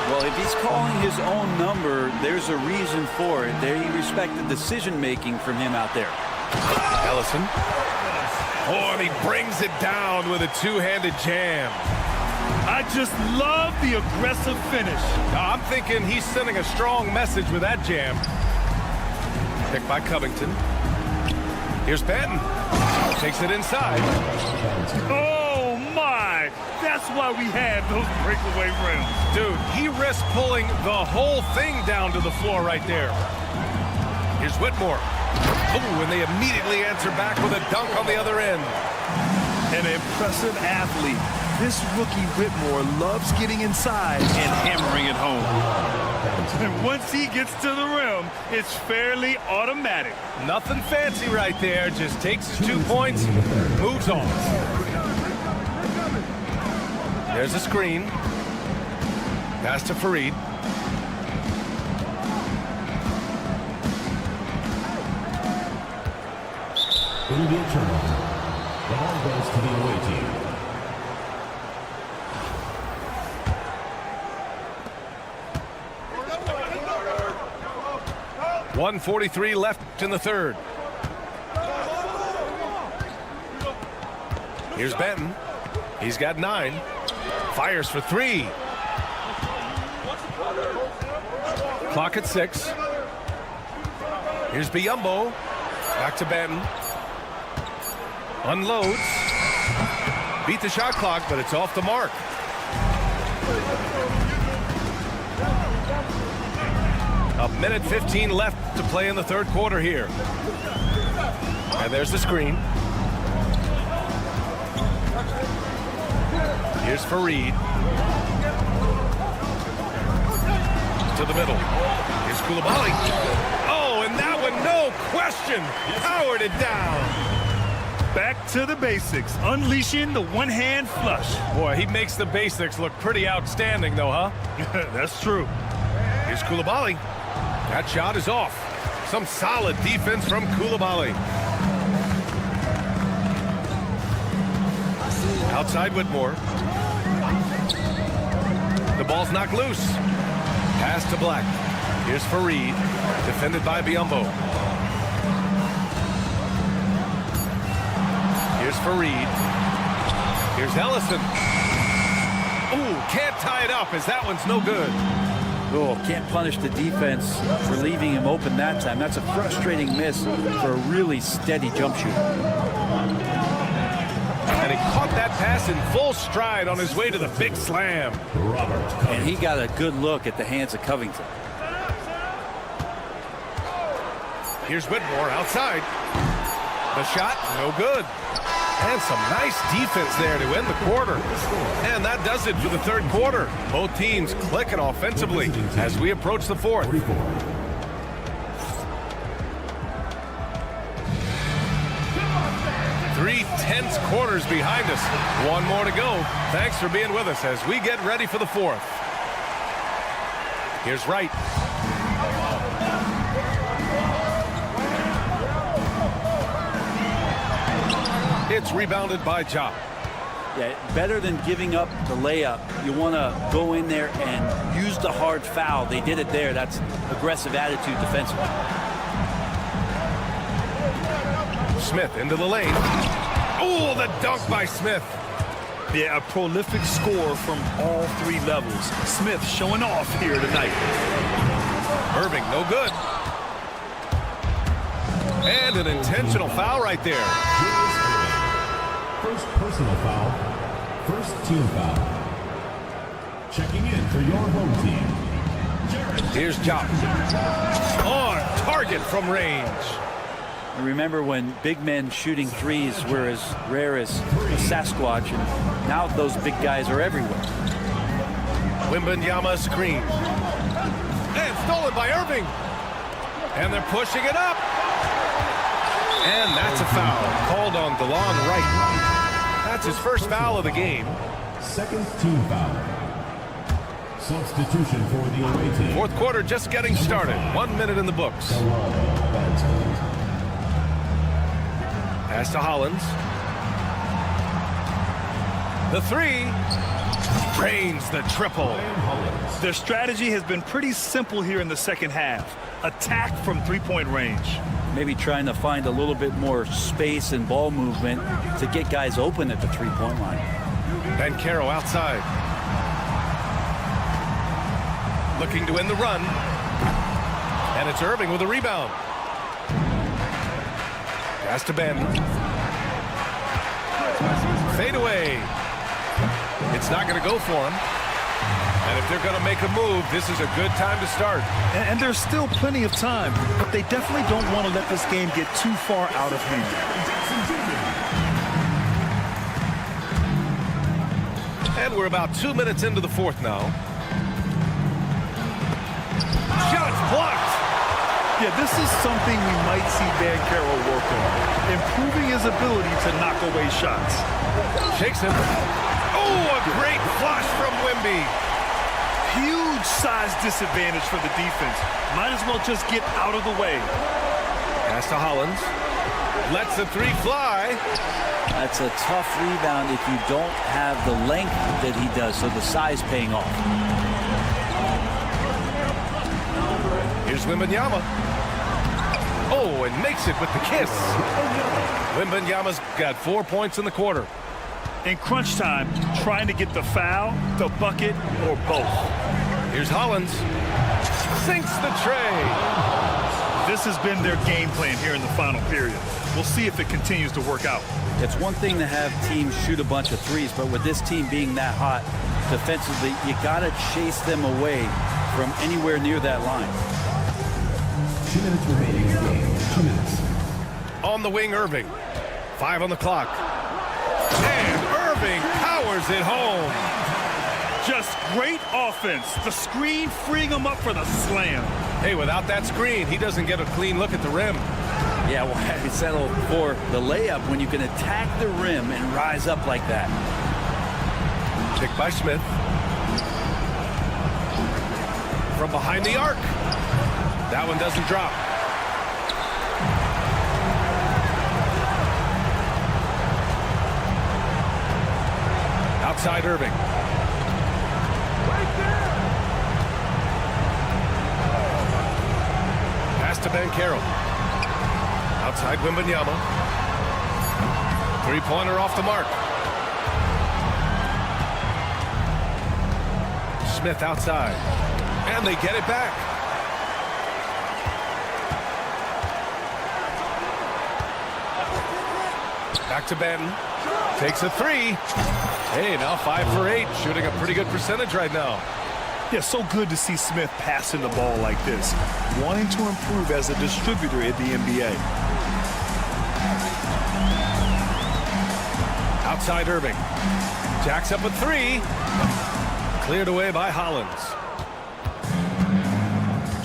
Well, if he's calling his own number, there's a reason for it. They respect the decision-making from him out there.
Ellison. Oh, and he brings it down with a two-handed jam.
I just love the aggressive finish.
I'm thinking he's sending a strong message with that jam. Picked by Covington. Here's Benton. Takes it inside.
Oh, my. That's why we have those breakaway rims.
Dude, he risks pulling the whole thing down to the floor right there. Here's Whitmore. Oh, and they immediately answer back with a dunk on the other end.
An impressive athlete. This rookie Whitmore loves getting inside and hammering it home. And once he gets to the rim, it's fairly automatic.
Nothing fancy right there. Just takes his 2 points, moves on. There's a screen. Pass to Fareed.
It'll be a turnover. The ball goes to the away team.
.143 left in the third. Here's Benton. He's got 9. Fires for 3. Clock at 6. Here's Biyombo. Back to Benton. Unloads. Beat the shot clock, but it's off the mark. A minute 15 left to play in the third quarter here. And there's the screen. Here's Fareed. To the middle. Here's Coulibaly. Oh, and that one, no question, powered it down.
Back to the basics, unleashing the one-hand flush.
Boy, he makes the basics look pretty outstanding, though, huh?
That's true.
Here's Coulibaly. That shot is off. Some solid defense from Coulibaly. Outside Whitmore. The ball's knocked loose. Pass to Black. Here's Fareed. Defended by Biyombo. Here's Fareed. Here's Ellison. Ooh, can't tie it up as that one's no good.
Oh, can't punish the defense for leaving him open that time. That's a frustrating miss for a really steady jump shooter.
And he caught that pass in full stride on his way to the big slam.
And he got a good look at the hands of Covington.
Here's Whitmore outside. The shot, no good. And some nice defense there to end the quarter. And that does it for the third quarter. Both teams clicking offensively as we approach the fourth. 3 tense quarters behind us. One more to go. Thanks for being with us as we get ready for the fourth. Here's Wright. It's rebounded by Ja.
Yeah, better than giving up the layup. You want to go in there and use the hard foul. They did it there. That's aggressive attitude defensively.
Smith into the lane. Oh, the dunk by Smith.
Yeah, a prolific score from all 3 levels. Smith showing off here tonight.
Irving, no good. And an intentional foul right there.
First personal foul. First team foul. Checking in for your home team.
Here's Ja. On target from range.
And remember when big men shooting threes were as rare as a Sasquatch, and now those big guys are everywhere.
Wembanyama screen. And stolen by Irving. And they're pushing it up. And that's a foul called on DeLon Wright. That's his first foul of the game.
Second team foul. Substitution for the away team.
Fourth quarter just getting started. 1 minute in the books. Pass to Hollins. The three. Drains the triple.
Their strategy has been pretty simple here in the second half. Attack from three-point range.
Maybe trying to find a little bit more space and ball movement to get guys open at the three-point line.
Banchero outside. Looking to win the run. And it's Irving with a rebound. Pass to Ben. Fade away. It's not going to go for him. And if they're going to make a move, this is a good time to start.
And there's still plenty of time, but they definitely don't want to let this game get too far out of hand.
And we're about 2 minutes into the fourth now. Shots blocked.
Yeah, this is something we might see Banchero work on, improving his ability to knock away shots.
Shakes him. Oh, a great flush from Wemby.
Huge size disadvantage for the defense. Might as well just get out of the way.
Pass to Hollins. Lets the three fly.
That's a tough rebound if you don't have the length that he does, so the size paying off.
Here's Wembanyama. Oh, and makes it with the kiss. Wembanyama's got 4 points in the quarter.
In crunch time, trying to get the foul, the bucket, or both.
Here's Hollins. Sinks the tray.
This has been their game plan here in the final period. We'll see if it continues to work out.
It's one thing to have teams shoot a bunch of threes, but with this team being that hot defensively, you got to chase them away from anywhere near that line.
2 minutes remaining in the game. 2 minutes.
On the wing, Irving. 5 on the clock. And Irving powers it home.
Just great offense. The screen freeing him up for the slam.
Hey, without that screen, he doesn't get a clean look at the rim.
Yeah, well, I settle for the layup when you can attack the rim and rise up like that.
Pick by Smith. From behind the arc. That one doesn't drop. Outside Irving. Pass to Banchero. Outside Wembanyama. Three-pointer off the mark. Smith outside. And they get it back. Back to Benton. Takes a three. Hey, now 5 for 8. Shooting a pretty good percentage right now.
Yeah, so good to see Smith passing the ball like this. Wanting to improve as a distributor in the NBA.
Outside Irving. Jacks up a three. Cleared away by Hollins.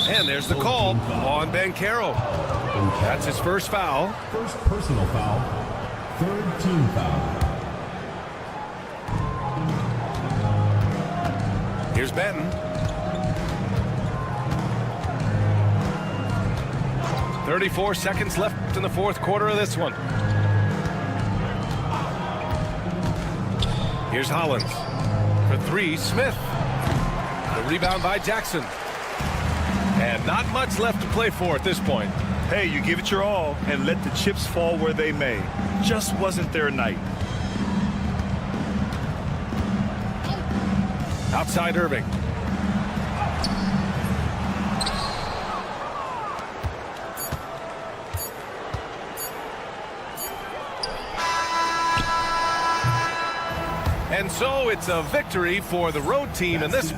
And there's the call on Banchero. That's his first foul.
First personal foul. Third team foul.
Here's Benton. 34 seconds left in the fourth quarter of this one. Here's Hollins. For three, Smith. The rebound by Jackson. And not much left to play for at this point.
Hey, you give it your all and let the chips fall where they may. Just wasn't their night.
Outside Irving. And so it's a victory for the road team in this.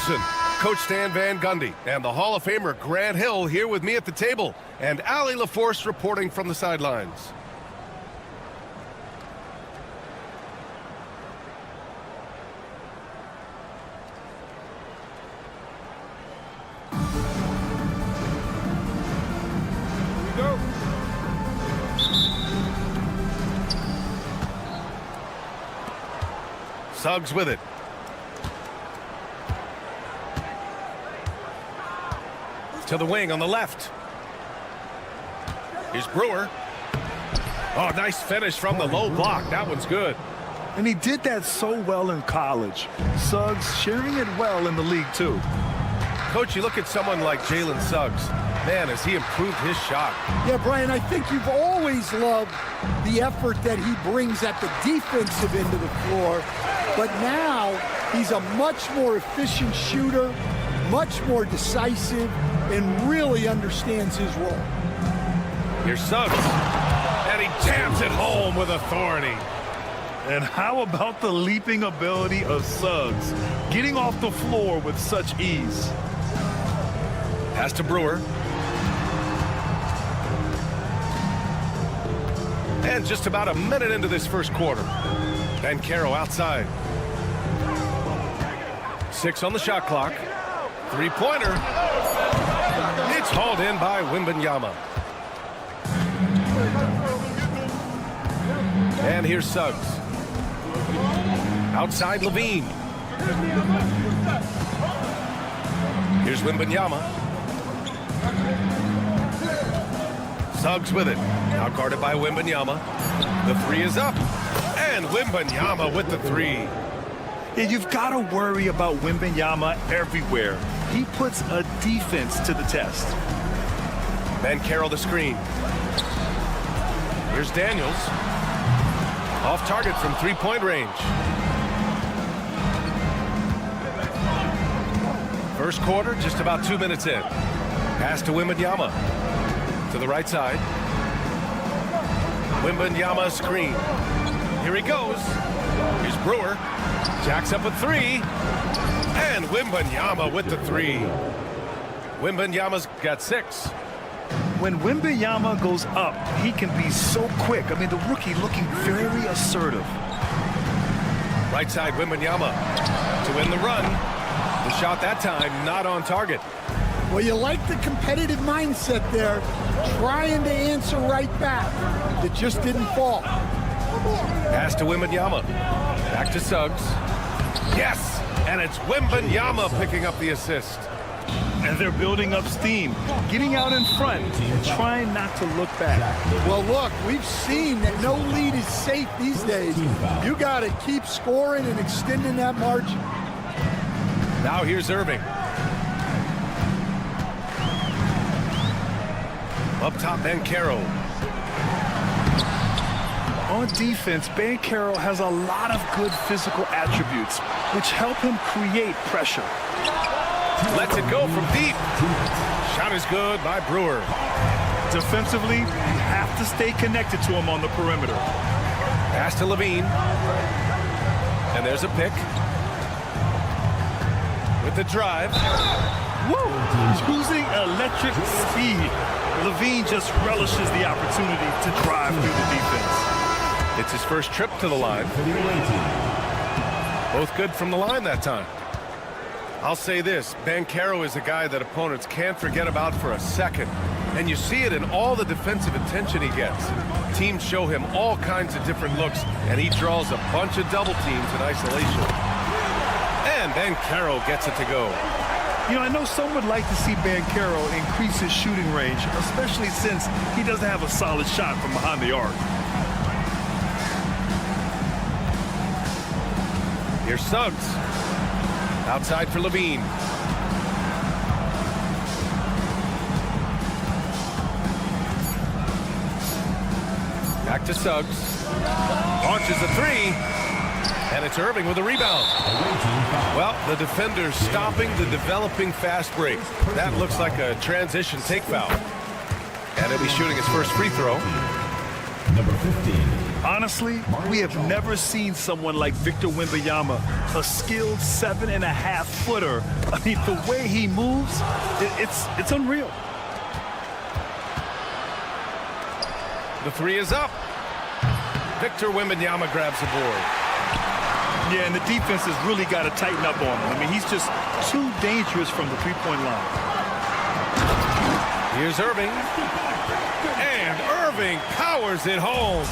Anderson, Coach Stan Van Gundy, and the Hall of Famer Grant Hill here with me at the table, and Allie LaForce reporting from the sidelines. Suggs with it. To the wing on the left. Here's Brewer. Oh, nice finish from the low block. That one's good.
And he did that so well in college. Suggs sharing it well in the league, too.
Coach, you look at someone like Jalen Suggs. Man, has he improved his shot.
Yeah, Brian, I think you've always loved the effort that he brings at the defensive end of the floor. But now he's a much more efficient shooter, much more decisive, and really understands his role.
Here's Suggs. And he jams it home with authority.
And how about the leaping ability of Suggs, getting off the floor with such ease?
Pass to Brewer. And just about a minute into this first quarter. Banchero outside. 6 on the shot clock. Three-pointer. It's hauled in by Wembanyama. And here's Suggs. Outside Levine. Here's Wembanyama. Suggs with it. Now guarded by Wembanyama. The three is up. And Wembanyama with the three.
Yeah, you've got to worry about Wembanyama everywhere. He puts a defense to the test.
Banchero the screen. Here's Daniels. Off target from three-point range. First quarter, just about 2 minutes in. Pass to Wembanyama. To the right side. Wembanyama screen. Here he goes. Here's Brewer. Jacks up a three. And Wembanyama with the three. Wembanyama's got 6.
When Wembanyama goes up, he can be so quick. I mean, the rookie looking very assertive.
Right side, Wembanyama to win the run. The shot that time not on target.
Well, you like the competitive mindset there, trying to answer right back. It just didn't fall.
Pass to Wembanyama. Back to Suggs. Yes! And it's Wembanyama picking up the assist.
And they're building up steam, getting out in front, and trying not to look back.
Well, look, we've seen that no lead is safe these days. You got to keep scoring and extending that margin.
Now here's Irving. Up top, Banchero.
On defense, Banchero has a lot of good physical attributes, which help him create pressure.
Lets it go from deep. Shot is good by Brewer.
Defensively, you have to stay connected to him on the perimeter.
Pass to Levine. And there's a pick. With the drive.
Woo! Using electric speed. Levine just relishes the opportunity to drive through the defense.
It's his first trip to the line. Both good from the line that time. I'll say this, Banchero is a guy that opponents can't forget about for a second. And you see it in all the defensive attention he gets. Teams show him all kinds of different looks, and he draws a bunch of double teams in isolation. And Banchero gets it to go.
You know, I know some would like to see Banchero increase his shooting range, especially since he doesn't have a solid shot from behind the arc.
Here's Suggs. Outside for Levine. Back to Suggs. Launches a three. And it's Irving with a rebound. Well, the defender's stopping the developing fast break. That looks like a transition take foul. And he'll be shooting his first free throw.
Number 15.
Honestly, we have never seen someone like Victor Wembanyama, a skilled 7.5-footer. I mean, the way he moves, it's unreal.
The three is up. Victor Wembanyama grabs the board.
Yeah, and the defense has really got to tighten up on him. I mean, he's just too dangerous from the three-point line.
Here's Irving. And Irving powers it home.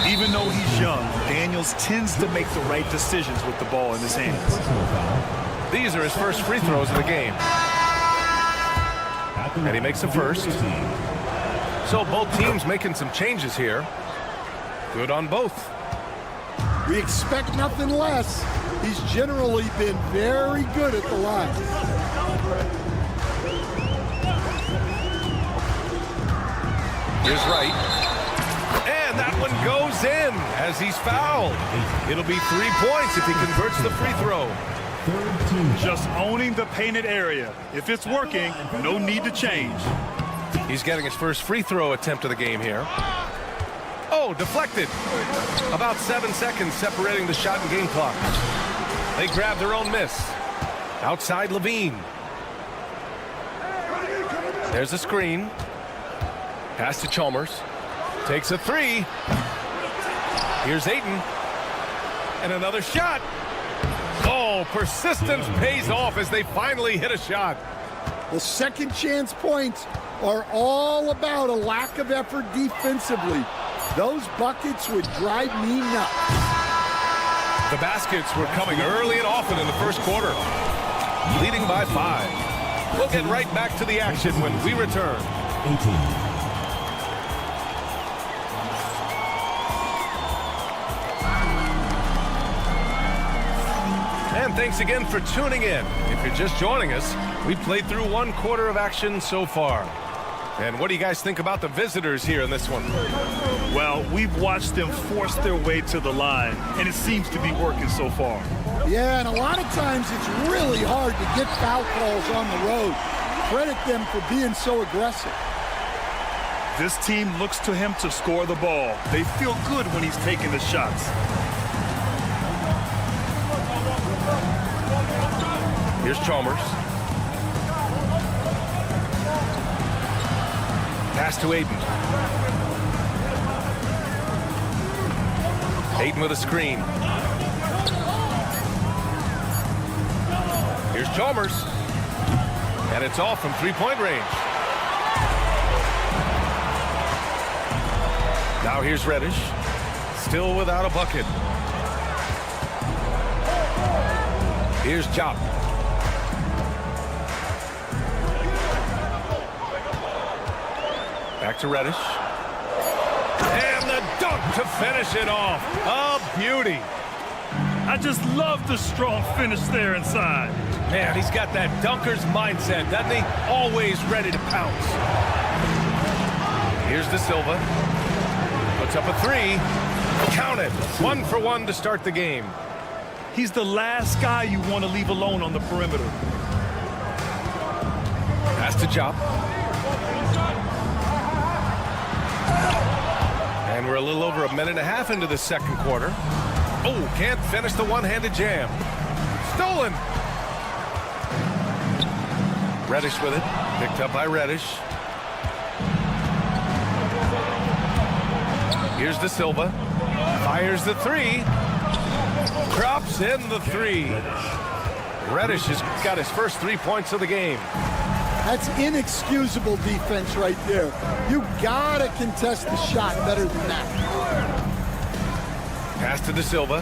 Even though he's young, Daniels tends to make the right decisions with the ball in his hands.
These are his first free throws of the game. And he makes the first. So both teams making some changes here. Good on both.
We expect nothing less. He's generally been very good at the line.
Here's Wright. And that one goes in as he's fouled. It'll be 3 points if he converts the free throw.
Just owning the painted area. If it's working, no need to change.
He's getting his first free throw attempt of the game here. Oh, deflected. About 7 seconds separating the shot and game clock. They grab their own miss. Outside Levine. There's a screen. Pass to Chalmers. Takes a three. Here's Ayton. And another shot. Oh, persistence pays off as they finally hit a shot.
The second chance points are all about a lack of effort defensively. Those buckets would drive me nuts.
The baskets were coming early and often in the first quarter. Leading by 5. We'll get right back to the action when we return.
18.
And thanks again for tuning in. If you're just joining us, we've played through 1 quarter of action so far. And what do you guys think about the visitors here in this one?
Well, we've watched them force their way to the line, and it seems to be working so far.
Yeah, and a lot of times it's really hard to get foul calls on the road. Credit them for being so aggressive.
This team looks to him to score the ball. They feel good when he's taking the shots.
Here's Chalmers. Pass to Ayton. Ayton with a screen. Here's Chalmers. And it's off from three-point range. Now here's Reddish. Still without a bucket. Here's Jop. Back to Reddish. And the dunk to finish it off. A beauty.
I just love the strong finish there inside.
Man, he's got that dunker's mindset, doesn't he? Always ready to pounce. Here's De Silva. Puts up a three. Count it. 1 for 1 to start the game.
He's the last guy you want to leave alone on the perimeter.
Pass to Jop. And we're a little over a minute and a half into the second quarter. Oh, can't finish the one-handed jam. Stolen. Reddish with it. Picked up by Reddish. Here's De Silva. Fires the three. Drops in the three. Reddish has got his first 3 points of the game.
That's inexcusable defense right there. You gotta contest the shot better than that.
Pass to De Silva.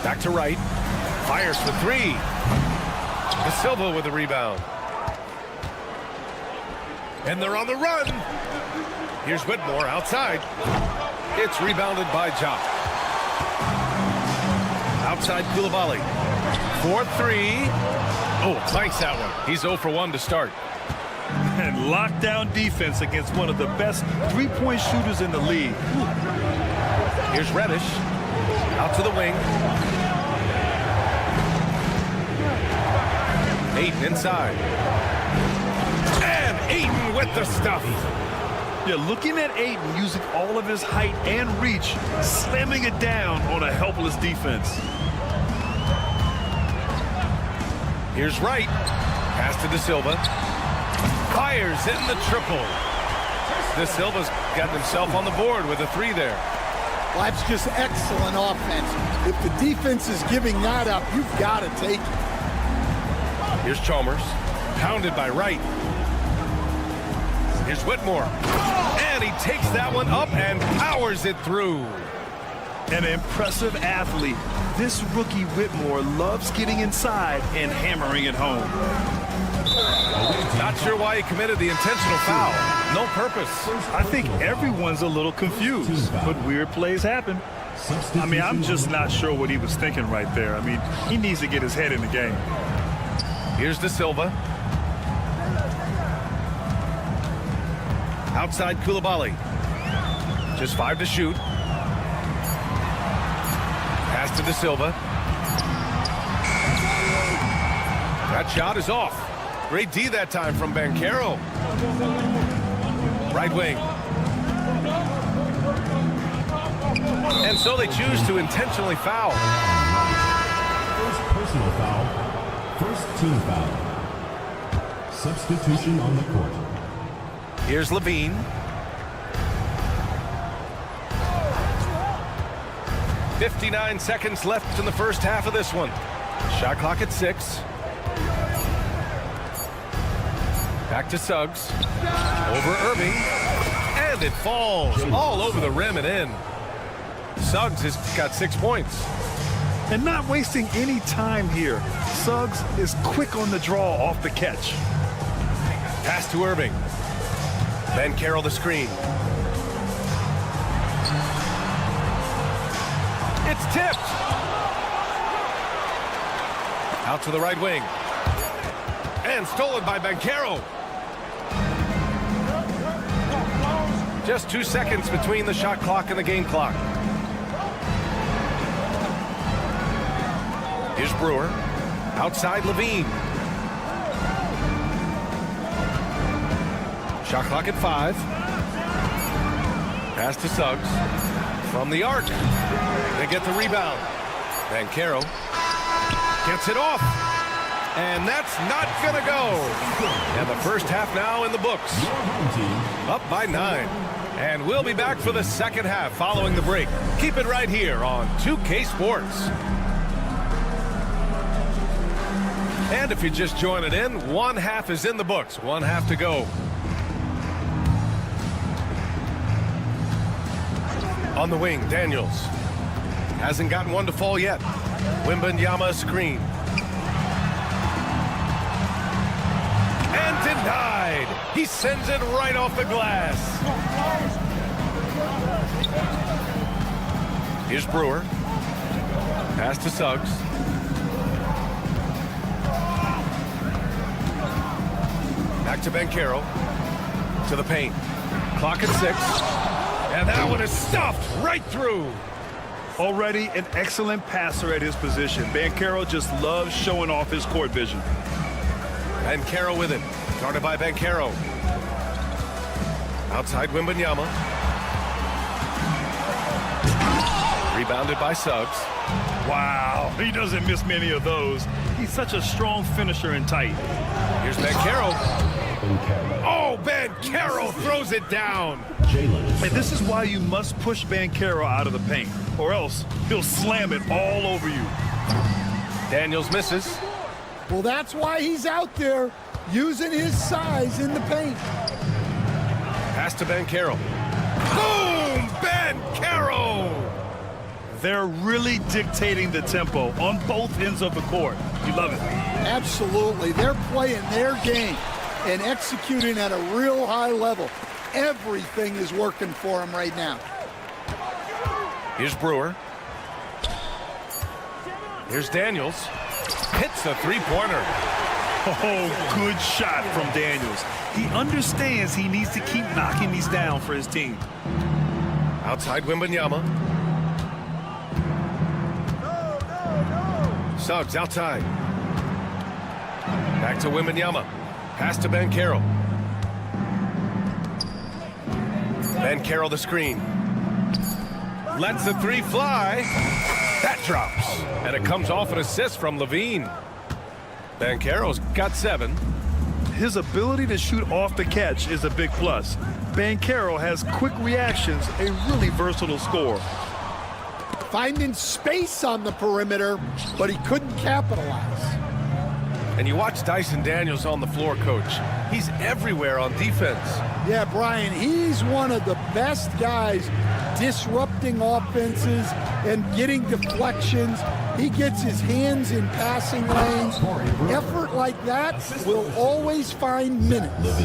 Back to Wright. Fires for three. De Silva with the rebound. And they're on the run. Here's Whitmore outside. It's rebounded by Jop. Outside Koulibaly. 4-3. Oh, clanks that one. He's 0 for 1 to start.
And lockdown defense against one of the best three-point shooters in the league.
Here's Reddish. Out to the wing. Ayton inside. And Ayton with the stuff.
Yeah, looking at Aiden using all of his height and reach, slamming it down on a helpless defense.
Here's Wright. Pass to De Silva. Fires in the triple. De Silva's got himself on the board with a 3 there.
Well, that's just excellent offense. If the defense is giving that up, you've got to take it.
Here's Chalmers. Pounded by Wright. Here's Whitmore. And he takes that one up and powers it through.
An impressive athlete. This rookie Whitmore loves getting inside and hammering it home.
Not sure why he committed the intentional foul. No purpose.
I think everyone's a little confused, but weird plays happen. I mean, I'm just not sure what he was thinking right there. I mean, he needs to get his head in the game.
Here's De Silva. Outside Koulibaly. Just 5 to shoot. Pass to De Silva. That shot is off. Great D that time from Banchero. Right wing. And so they choose to intentionally foul.
First personal foul. First team foul. Substitution on the court.
Here's Levine. "59 seconds left in the first half of this one. Shot clock at 6. Back to Suggs. Over Irving. And it falls all over the rim and in. Suggs has got 6 points.
And not wasting any time here. Suggs is quick on the draw off the catch.
Pass to Irving. Banchero the screen. It's tipped. Out to the right wing. And stolen by Banchero. Just 2 seconds between the shot clock and the game clock. Here's Brewer. Outside Levine. Shot clock at 5. Pass to Suggs. From the arc. They get the rebound. Banchero gets it off. And that's not going to go. And the first half now in the books. Up by 9. And we'll be back for the second half following the break. Keep it right here on 2K Sports. And if you're just joining in, one half is in the books. One half to go. On the wing, Daniels. Hasn't gotten one to fall yet. Wembanyama screen. And denied. He sends it right off the glass. Here's Brewer. Pass to Suggs. Back to Banchero. To the paint. Clock at 6. And that one is stuffed right through.
Already an excellent passer at his position. Banchero just loves showing off his court vision.
Banchero with it. Guarded by Banchero. Outside Wembanyama. Rebounded by Suggs.
Wow, he doesn't miss many of those. He's such a strong finisher and tight.
Here's Banchero. Oh, Banchero throws it down.
And this is why you must push Banchero out of the paint, or else he'll slam it all over you.
Daniels misses.
Well, that's why he's out there using his size in the paint.
Pass to Banchero. Boom! Banchero!
They're really dictating the tempo on both ends of the court. You love it.
Absolutely. They're playing their game and executing at a real high level. Everything is working for them right now.
Here's Brewer. Here's Daniels. Hits a three-pointer.
Oh, good shot from Daniels. He understands he needs to keep knocking these down for his team.
Outside Wembanyama. Suggs outside. Back to Wembanyama. Pass to Banchero. Carroll the screen. Lets the three fly. That drops. And it comes off an assist from Levine. Carroll's got 7.
His ability to shoot off the catch is a big plus. Carroll has quick reactions, a really versatile scorer.
Finding space on the perimeter, but he couldn't capitalize.
And you watch Dyson Daniels on the floor, Coach. He's everywhere on defense.
Yeah, Brian, he's one of the best guys disrupting offenses and getting deflections. He gets his hands in passing lanes. Effort like that will always find minutes.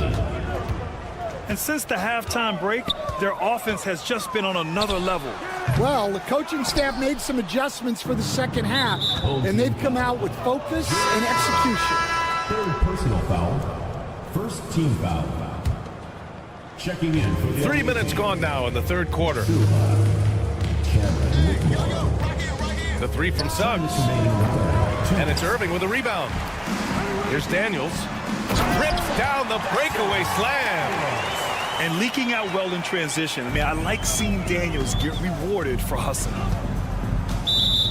And since the halftime break, their offense has just been on another level.
Well, the coaching staff made some adjustments for the second half, and they've come out with focus and execution.
Third personal foul. First team foul. Checking in for the
3 minutes gone now in the third quarter. The three from Suggs. And it's Irving with a rebound. Here's Daniels. Rips down the breakaway slam.
And leaking out well in transition. I like seeing Daniels get rewarded for hustling.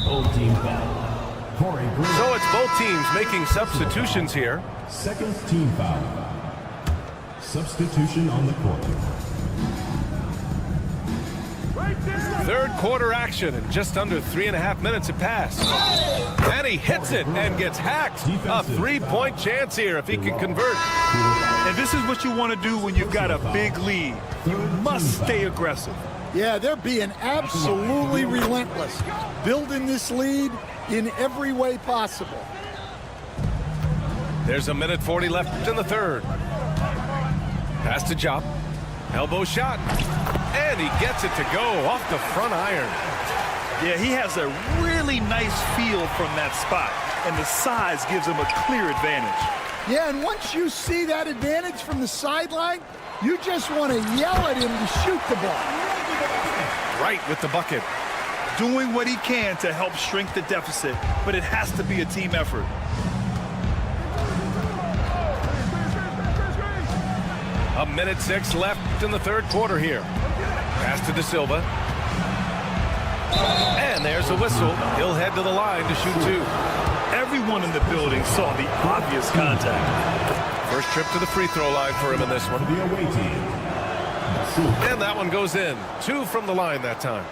Old team foul. Corey Green.
So it's both teams making substitutions here.
Second team foul. Substitution on the court.
Third quarter action, and just under 3.5 minutes have passed. And he hits it and gets hacked. A 3-point chance here if he can convert.
And this is what you want to do when you've got a big lead. You must stay aggressive.
Yeah, they're being absolutely relentless, building this lead in every way possible.
There's 1:40 left in the third. Pass to Jop. Elbow shot. And he gets it to go off the front iron.
Yeah, he has a really nice feel from that spot, and the size gives him a clear advantage.
Yeah, and once you see that advantage from the sideline, you just want to yell at him to shoot the ball.
Right with the bucket.
Doing what he can to help shrink the deficit, but it has to be a team effort.
1:06 left in the third quarter here. Pass to De Silva. And there's a whistle. He'll head to the line to shoot 2.
Everyone in the building saw the obvious contact.
First trip to the free throw line for him in this one.
The away team.
And that one goes in. 2 from the line that time.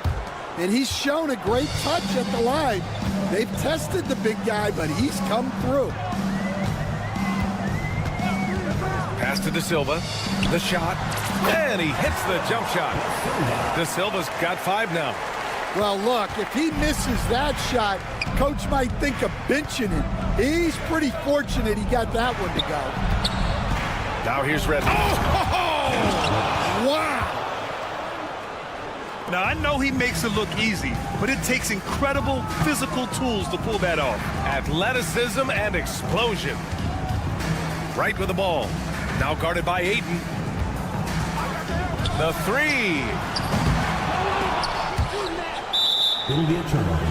And he's shown a great touch at the line. They've tested the big guy, but he's come through.
Pass to De Silva. The shot. And he hits the jump shot. De Silva's got 5 now.
Well, look, if he misses that shot, coach might think of benching him. He's pretty fortunate he got that one to go.
Now here's Red.
Wow!
Now, I know he makes it look easy, but it takes incredible physical tools to pull that off.
Athleticism and explosion. Right with the ball. Now guarded by Ayton. The 3.
It'll be a turnover.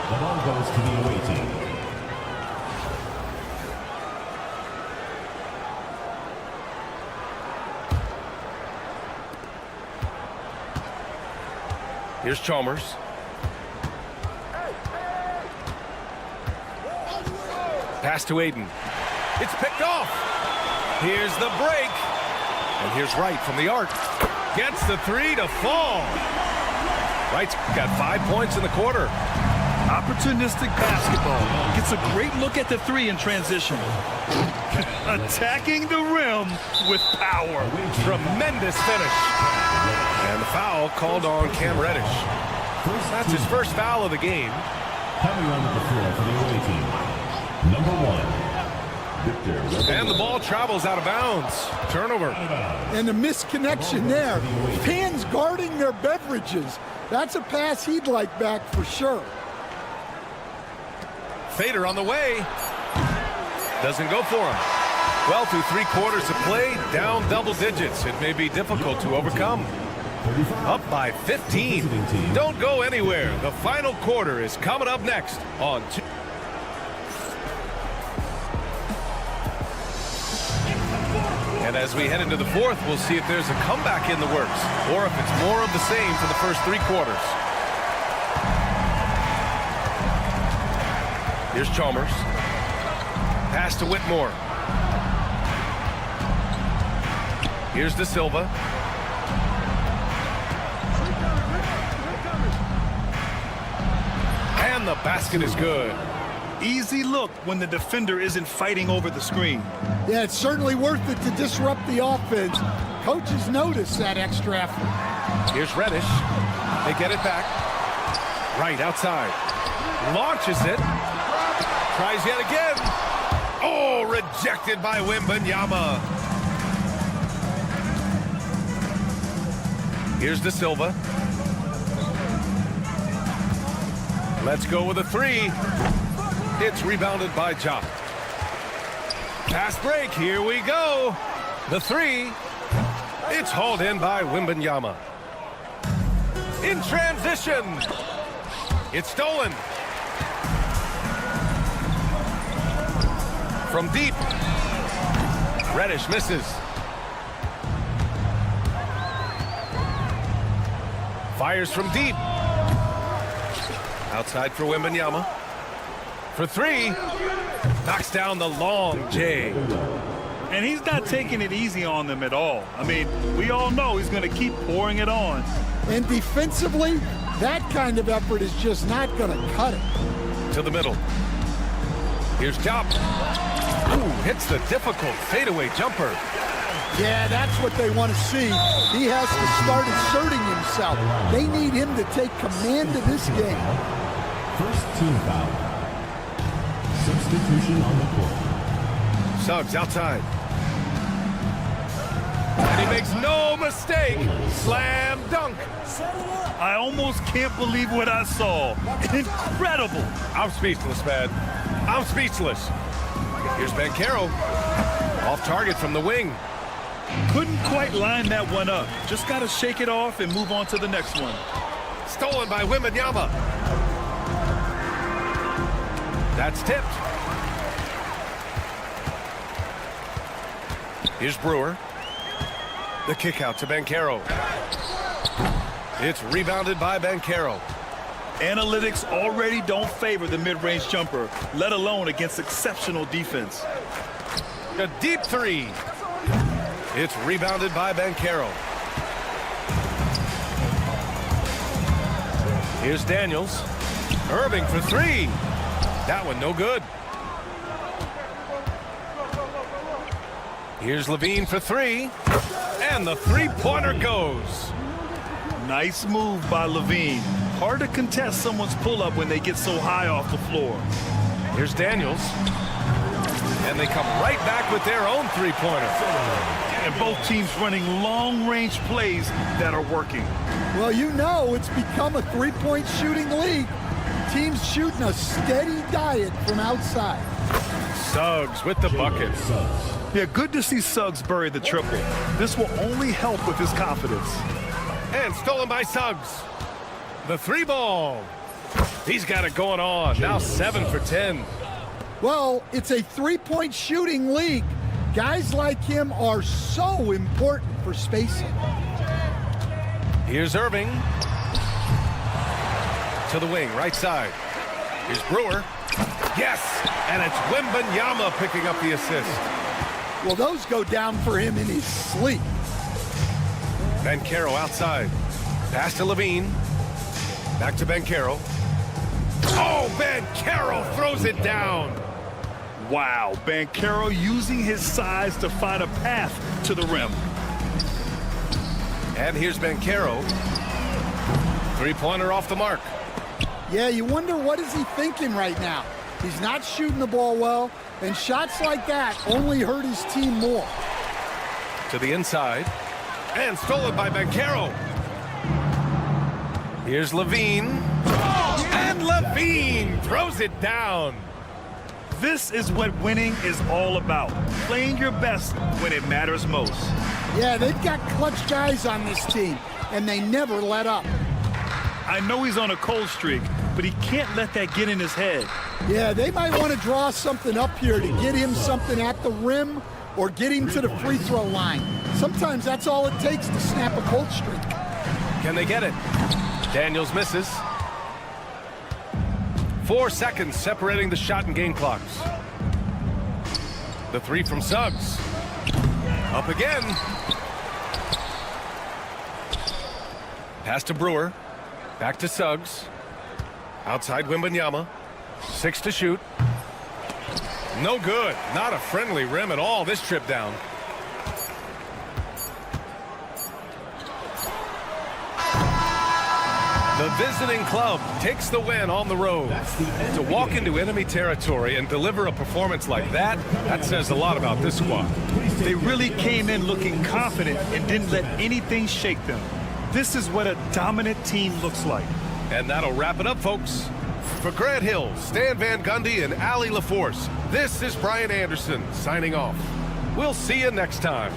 The ball goes to the away team.
Here's Chalmers. Pass to Ayton. It's picked off. Here's the break. And here's Wright from the arc. Gets the 3 to fall. Wright's got 5 points in the quarter.
Opportunistic basketball. Gets a great look at the 3 in transition. Attacking the rim with power.
Tremendous finish. And the foul called on Cam Reddish. That's his first foul of the game.
Coming onto the floor for the away team. Number 1, Victor.
And the ball travels out of bounds. Turnover.
And a misconnection there. Fans guarding their beverages. That's a pass he'd like back for sure.
Fader on the way. Doesn't go for him. Well, through 3 quarters of play, down double digits. It may be difficult to overcome. Up by 15. Don't go anywhere. The final quarter is coming up next on 2. And as we head into the fourth, we'll see if there's a comeback in the works or if it's more of the same for the first 3 quarters. Here's Chalmers. Pass to Whitmore. Here's De Silva. And the basket is good.
Easy look when the defender isn't fighting over the screen.
Yeah, it's certainly worth it to disrupt the offense. Coaches notice that extra effort.
Here's Reddish. They get it back. Right outside. Launches it. Tries yet again. Oh, rejected by Wembanyama. Here's De Silva. Let's go with a 3. It's rebounded by Ja. Fast break. Here we go. The 3. It's hauled in by Wembanyama. In transition. It's stolen. From deep. Reddish misses. Fires from deep. Outside for Wembanyama. For 3. Knocks down the long J.
And he's not taking it easy on them at all. I mean, we all know he's going to keep pouring it on.
And defensively, that kind of effort is just not going to cut it.
To the middle. Here's Top. Ooh, hits the difficult fadeaway jumper.
Yeah, that's what they want to see. He has to start asserting himself. They need him to take command of this game.
First team foul. Substitution on the court.
Suggs outside. And he makes no mistake. Slam dunk.
I almost can't believe what I saw. Incredible.
I'm speechless, man. I'm speechless. Here's Banchero. Off target from the wing.
Couldn't quite line that one up. Just got to shake it off and move on to the next one.
Stolen by Wembanyama. That's tipped. Here's Brewer. The kick out to Banchero. It's rebounded by Banchero.
Analytics already don't favor the mid-range jumper, let alone against exceptional defense.
A deep 3. It's rebounded by Banchero. Here's Daniels. Irving for 3. That one no good. Here's Levine for 3. And the 3-pointer goes.
Nice move by Levine. Hard to contest someone's pull-up when they get so high off the floor.
Here's Daniels. And they come right back with their own 3-pointer.
And both teams running long-range plays that are working.
Well, you know it's become a three-point shooting league. Teams shooting a steady diet from outside.
Suggs with the bucket.
Yeah, good to see Suggs bury the triple. This will only help with his confidence.
And stolen by Suggs. The 3-ball. He's got it going on. Now 7 for 10.
Well, it's a three-point shooting league. Guys like him are so important for spacing.
Here's Irving. To the wing, right side. Here's Brewer. Yes! And it's Wembanyama picking up the assist.
Well, those go down for him in his sleep.
Banchero outside. Pass to Levine. Back to Banchero. Oh, Banchero throws it down.
Wow, Banchero using his size to find a path to the rim.
And here's Banchero. 3-pointer off the mark.
Yeah, you wonder what is he thinking right now. He's not shooting the ball well, and shots like that only hurt his team more.
To the inside. And stolen by Banchero. Here's Levine. And Levine throws it down.
This is what winning is all about. Playing your best when it matters most.
Yeah, they've got clutch guys on this team, and they never let up.
I know he's on a cold streak, but he can't let that get in his head.
Yeah, they might want to draw something up here to get him something at the rim or getting to the free throw line. Sometimes that's all it takes to snap a cold streak.
Can they get it? Daniels misses. 4 seconds separating the shot and game clocks. The three from Suggs. Up again. Pass to Brewer. Back to Suggs. Outside Wembanyama. 6 to shoot. No good. Not a friendly rim at all this trip down. The visiting club takes the win on the road. To walk into enemy territory and deliver a performance like that, that says a lot about this squad.
They really came in looking confident and didn't let anything shake them. This is what a dominant team looks like.
And that'll wrap it up, folks. For Grant Hill, Stan Van Gundy, and Allie LaForce, this is Brian Anderson signing off. We'll see you next time.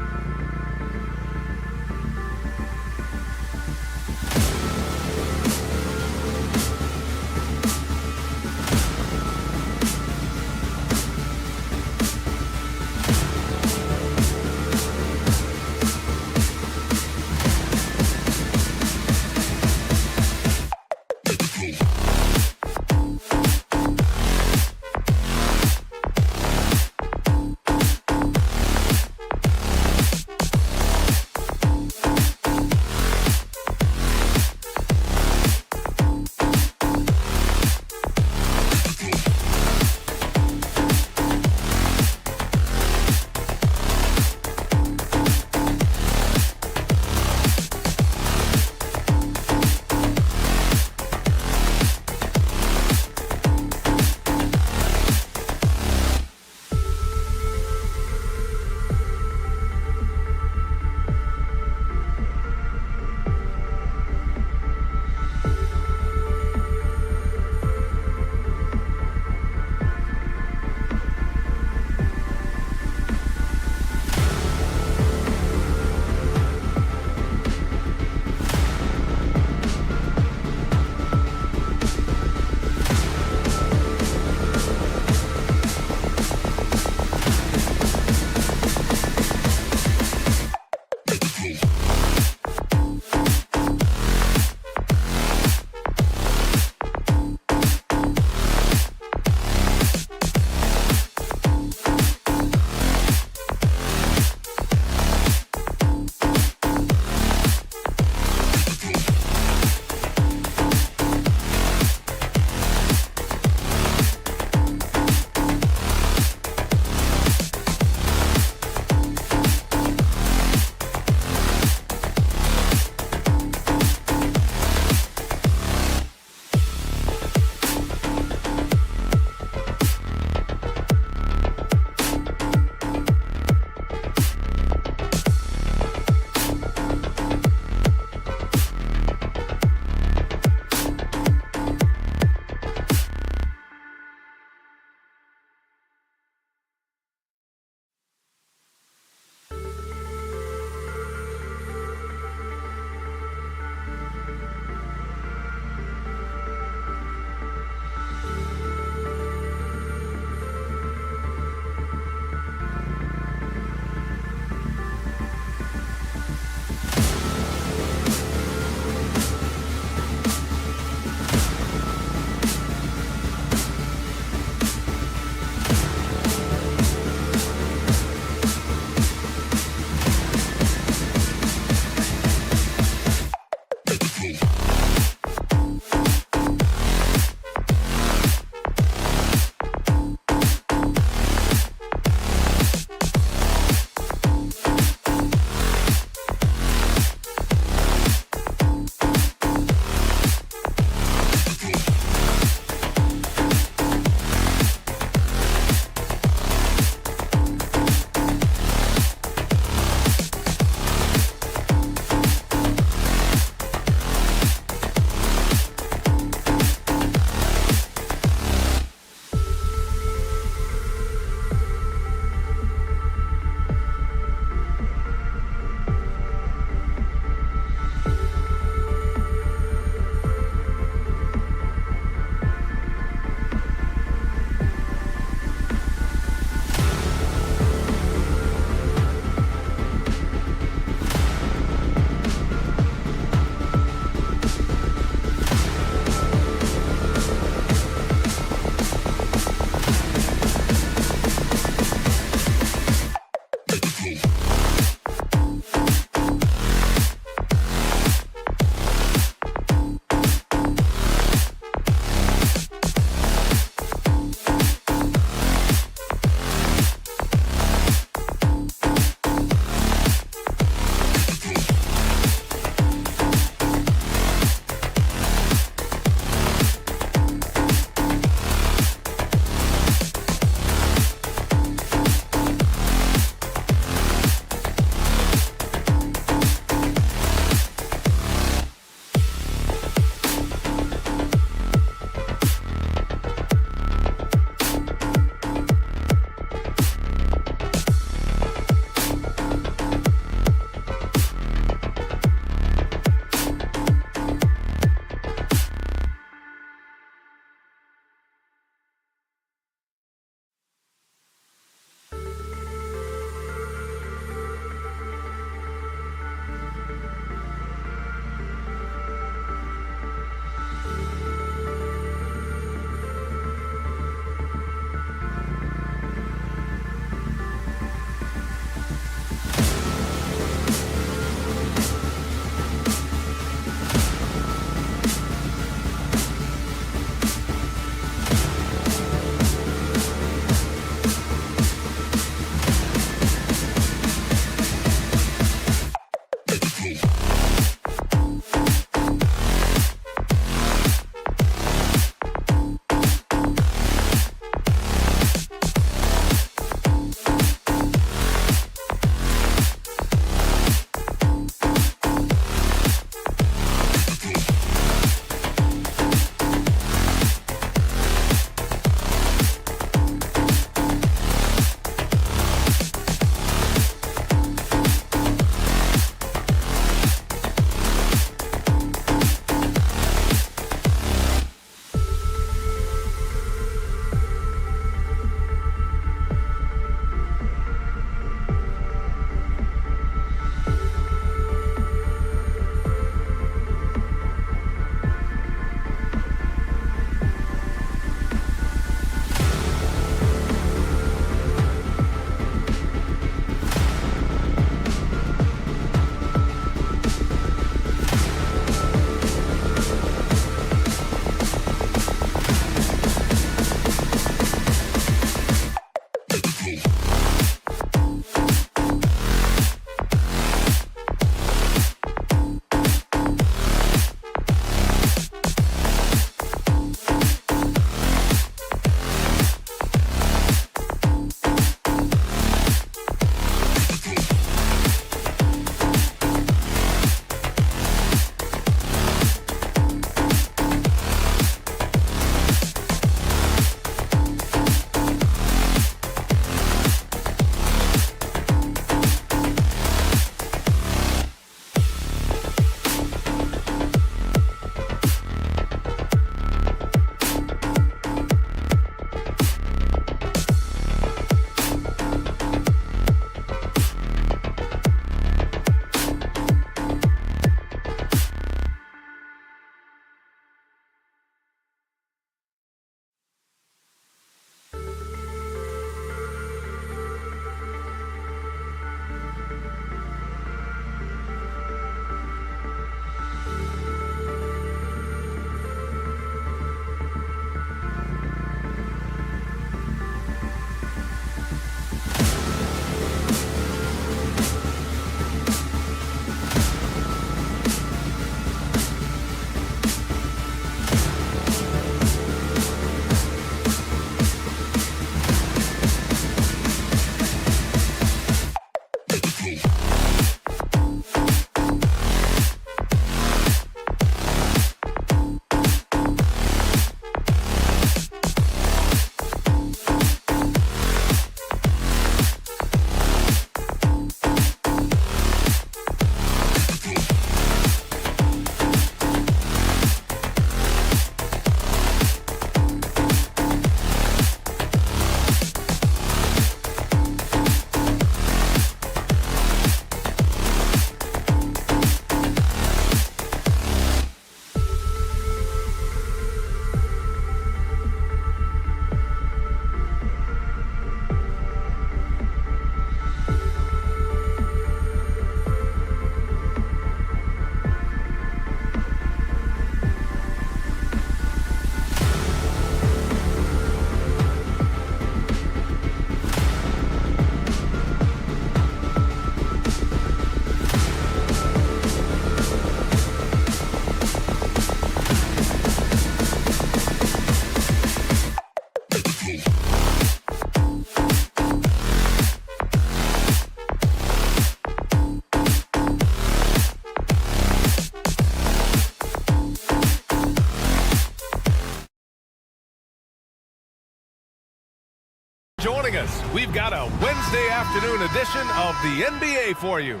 Joining us, we've got a Wednesday afternoon edition of the NBA for you.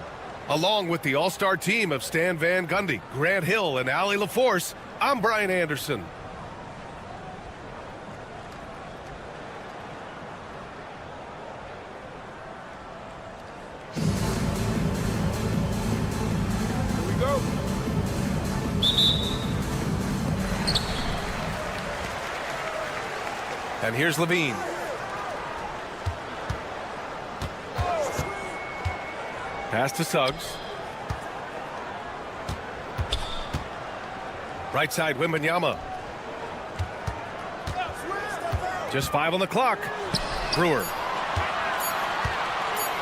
Along with the all-star team of Stan Van Gundy, Grant Hill, and Allie LaForce, I'm Brian Anderson.
Here we go.
And here's Levine. Pass to Suggs. Right side, Wembanyama. Just 5 on the clock. Brewer.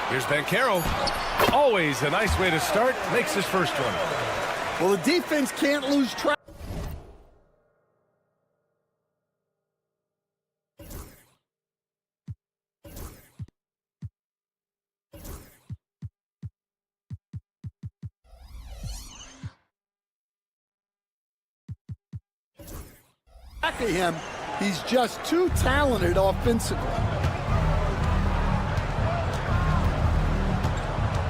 Here's Banchero. Always a nice way to start. Makes his first one.
Well, the defense can't lose track. Back of him, he's just too talented offensively.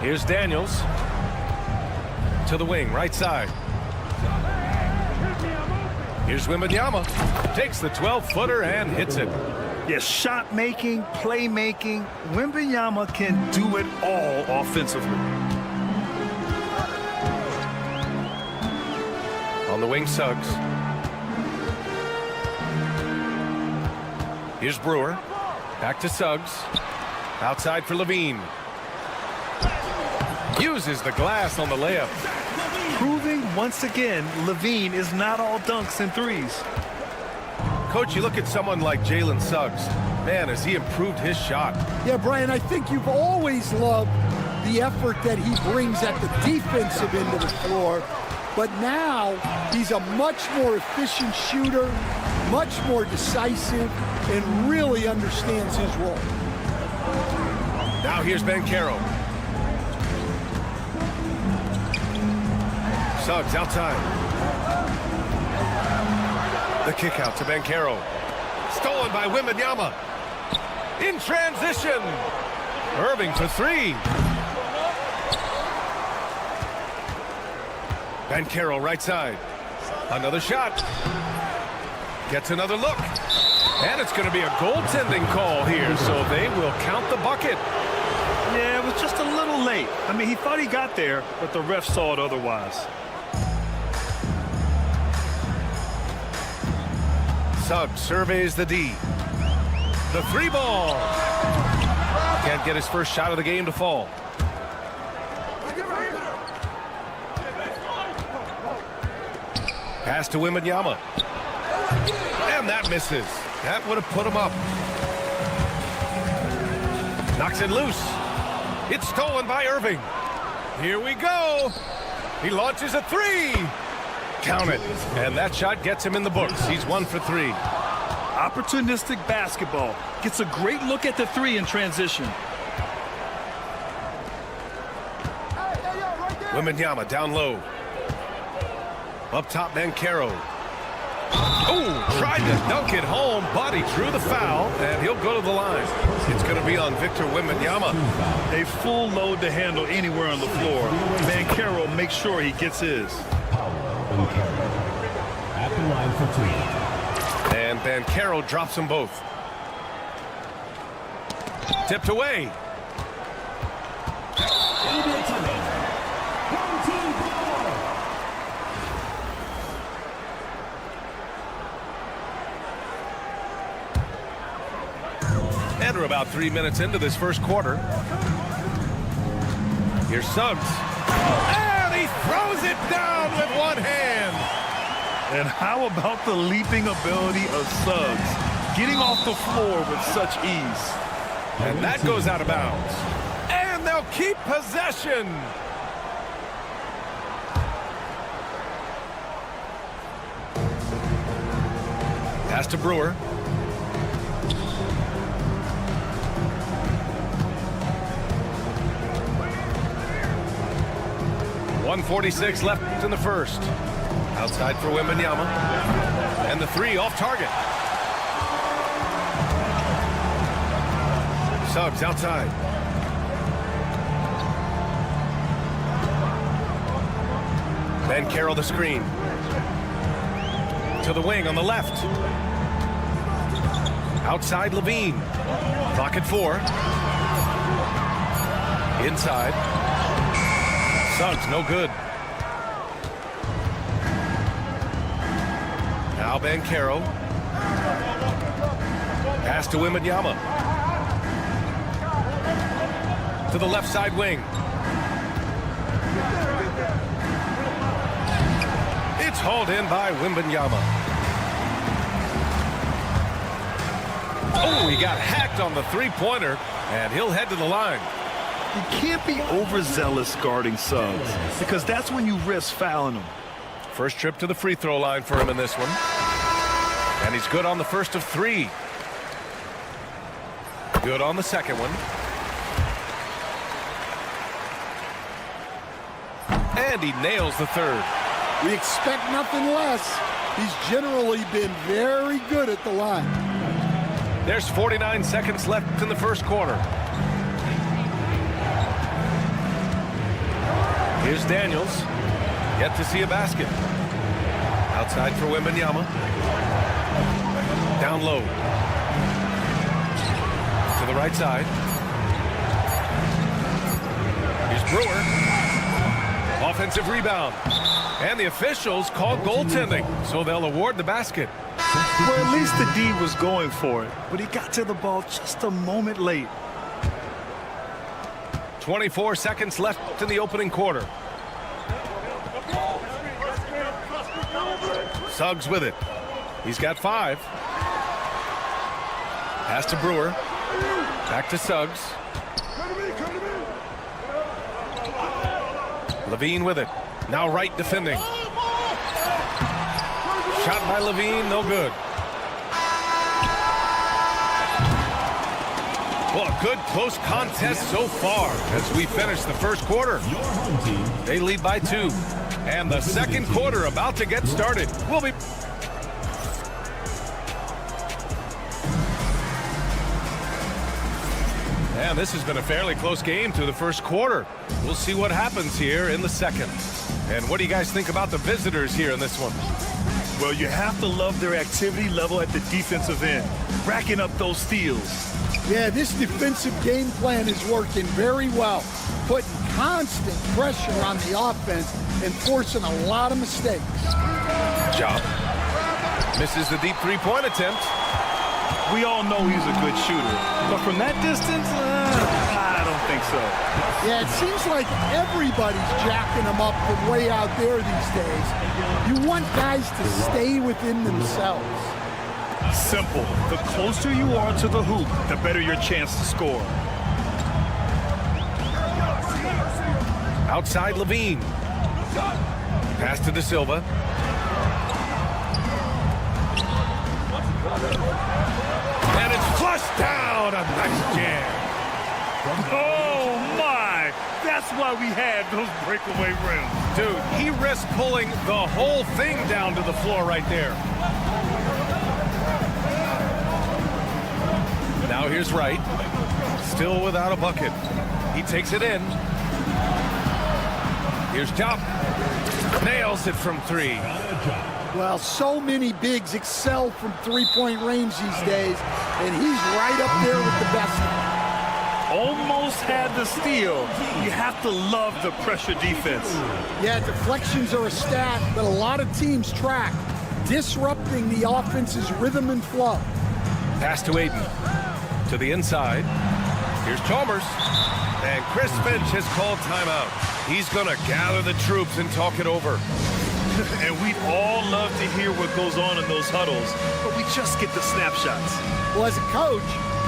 Here's Daniels. To the wing, right side. Here's Wembanyama. Takes the 12-footer and hits it.
Yes, shot making, playmaking. Wembanyama can do it all offensively.
On the wing, Suggs. Here's Brewer. Back to Suggs. Outside for Levine. Uses the glass on the layup.
Proving once again, Levine is not all dunks and threes.
Coach, you look at someone like Jalen Suggs. Man, has he improved his shot.
Yeah, Brian, I think you've always loved the effort that he brings at the defensive end of the floor. But now he's a much more efficient shooter, much more decisive, and really understands his role.
Now here's Banchero. Suggs outside. The kick out to Banchero. Stolen by Wembanyama. In transition. Irving for 3. Banchero right side. Another shot. Gets another look. And it's going to be a goaltending call here, so they will count the bucket.
Yeah, it was just a little late. I mean, he thought he got there, but the ref saw it otherwise.
Suggs surveys the D. The 3 ball. Can't get his first shot of the game to fall. Pass to Wembanyama. And that misses. That would have put him up. Knocks it loose. It's stolen by Irving. Here we go. He launches a 3. Count it. And that shot gets him in the books. He's 1 for 3.
Opportunistic basketball. Gets a great look at the 3 in transition.
Wembanyama down low. Up top, Banchero. Oh, tried to dunk it home, but he drew the foul, and he'll go to the line. It's going to be on Victor Wembanyama.
A full load to handle anywhere on the floor. Banchero makes sure he gets his.
At the line for 2.
And Banchero drops them both. Tipped away. And we're about 3 minutes into this first quarter. Here's Suggs. And he throws it down with one hand.
And how about the leaping ability of Suggs? Getting off the floor with such ease.
And that goes out of bounds. And they'll keep possession. Pass to Brewer. 1:46 left in the first. Outside for Wembanyama. And the three off target. Suggs outside. Banchero the screen. To the wing on the left. Outside Levine. Clock at 4. Inside. Suggs no good. Now Banchero. Pass to Wembanyama. To the left side wing. It's hauled in by Wembanyama. Oh, he got hacked on the three-pointer, and he'll head to the line.
You can't be overzealous guarding Suggs, because that's when you risk fouling him.
First trip to the free throw line for him in this one. And he's good on the first of 3. Good on the second one. And he nails the third.
We expect nothing less. He's generally been very good at the line.
There's 49 seconds left in the first quarter. Here's Daniels. Yet to see a basket. Outside for Wembanyama. Down low. To the right side. Here's Brewer. Offensive rebound. And the officials call goaltending, so they'll award the basket.
Well, at least the D was going for it, but he got to the ball just a moment late.
24 seconds left in the opening quarter. Suggs with it. He's got 5. Pass to Brewer. Back to Suggs. Levine with it. Now right defending. Shot by Levine, no good. Well, a good close contest so far as we finish the first quarter. They lead by 2. And the second quarter about to get started. We'll be... And this has been a fairly close game to the first quarter. We'll see what happens here in the second. And what do you guys think about the visitors here in this one?
Well, you have to love their activity level at the defensive end, racking up those steals.
Yeah, this defensive game plan is working very well, putting constant pressure on the offense and forcing a lot of mistakes.
Job. Misses the deep three-point attempt.
We all know he's a good shooter, but from that distance, I don't think so.
Yeah, it seems like everybody's jacking him up from way out there these days. You want guys to stay within themselves.
Simple. The closer you are to the hoop, the better your chance to score.
Outside Levine. Pass to De Silva. And it's flushed down. A nice jam.
Oh, my! That's why we had those breakaway rims.
Dude, he risked pulling the whole thing down to the floor right there. Now here's Wright. Still without a bucket. He takes it in. Here's Job. Nails it from 3.
Well, so many bigs excel from three-point range these days, and he's right up there with the best.
Almost had the steal. You have to love the pressure defense.
Yeah, deflections are a stat that a lot of teams track, disrupting the offense's rhythm and flow.
Pass to Aiden. To the inside. Here's Chalmers. And Chris Finch has called timeout. He's going to gather the troops and talk it over.
And we all love to hear what goes on in those huddles, but we just get the snapshots.
Well, as a coach,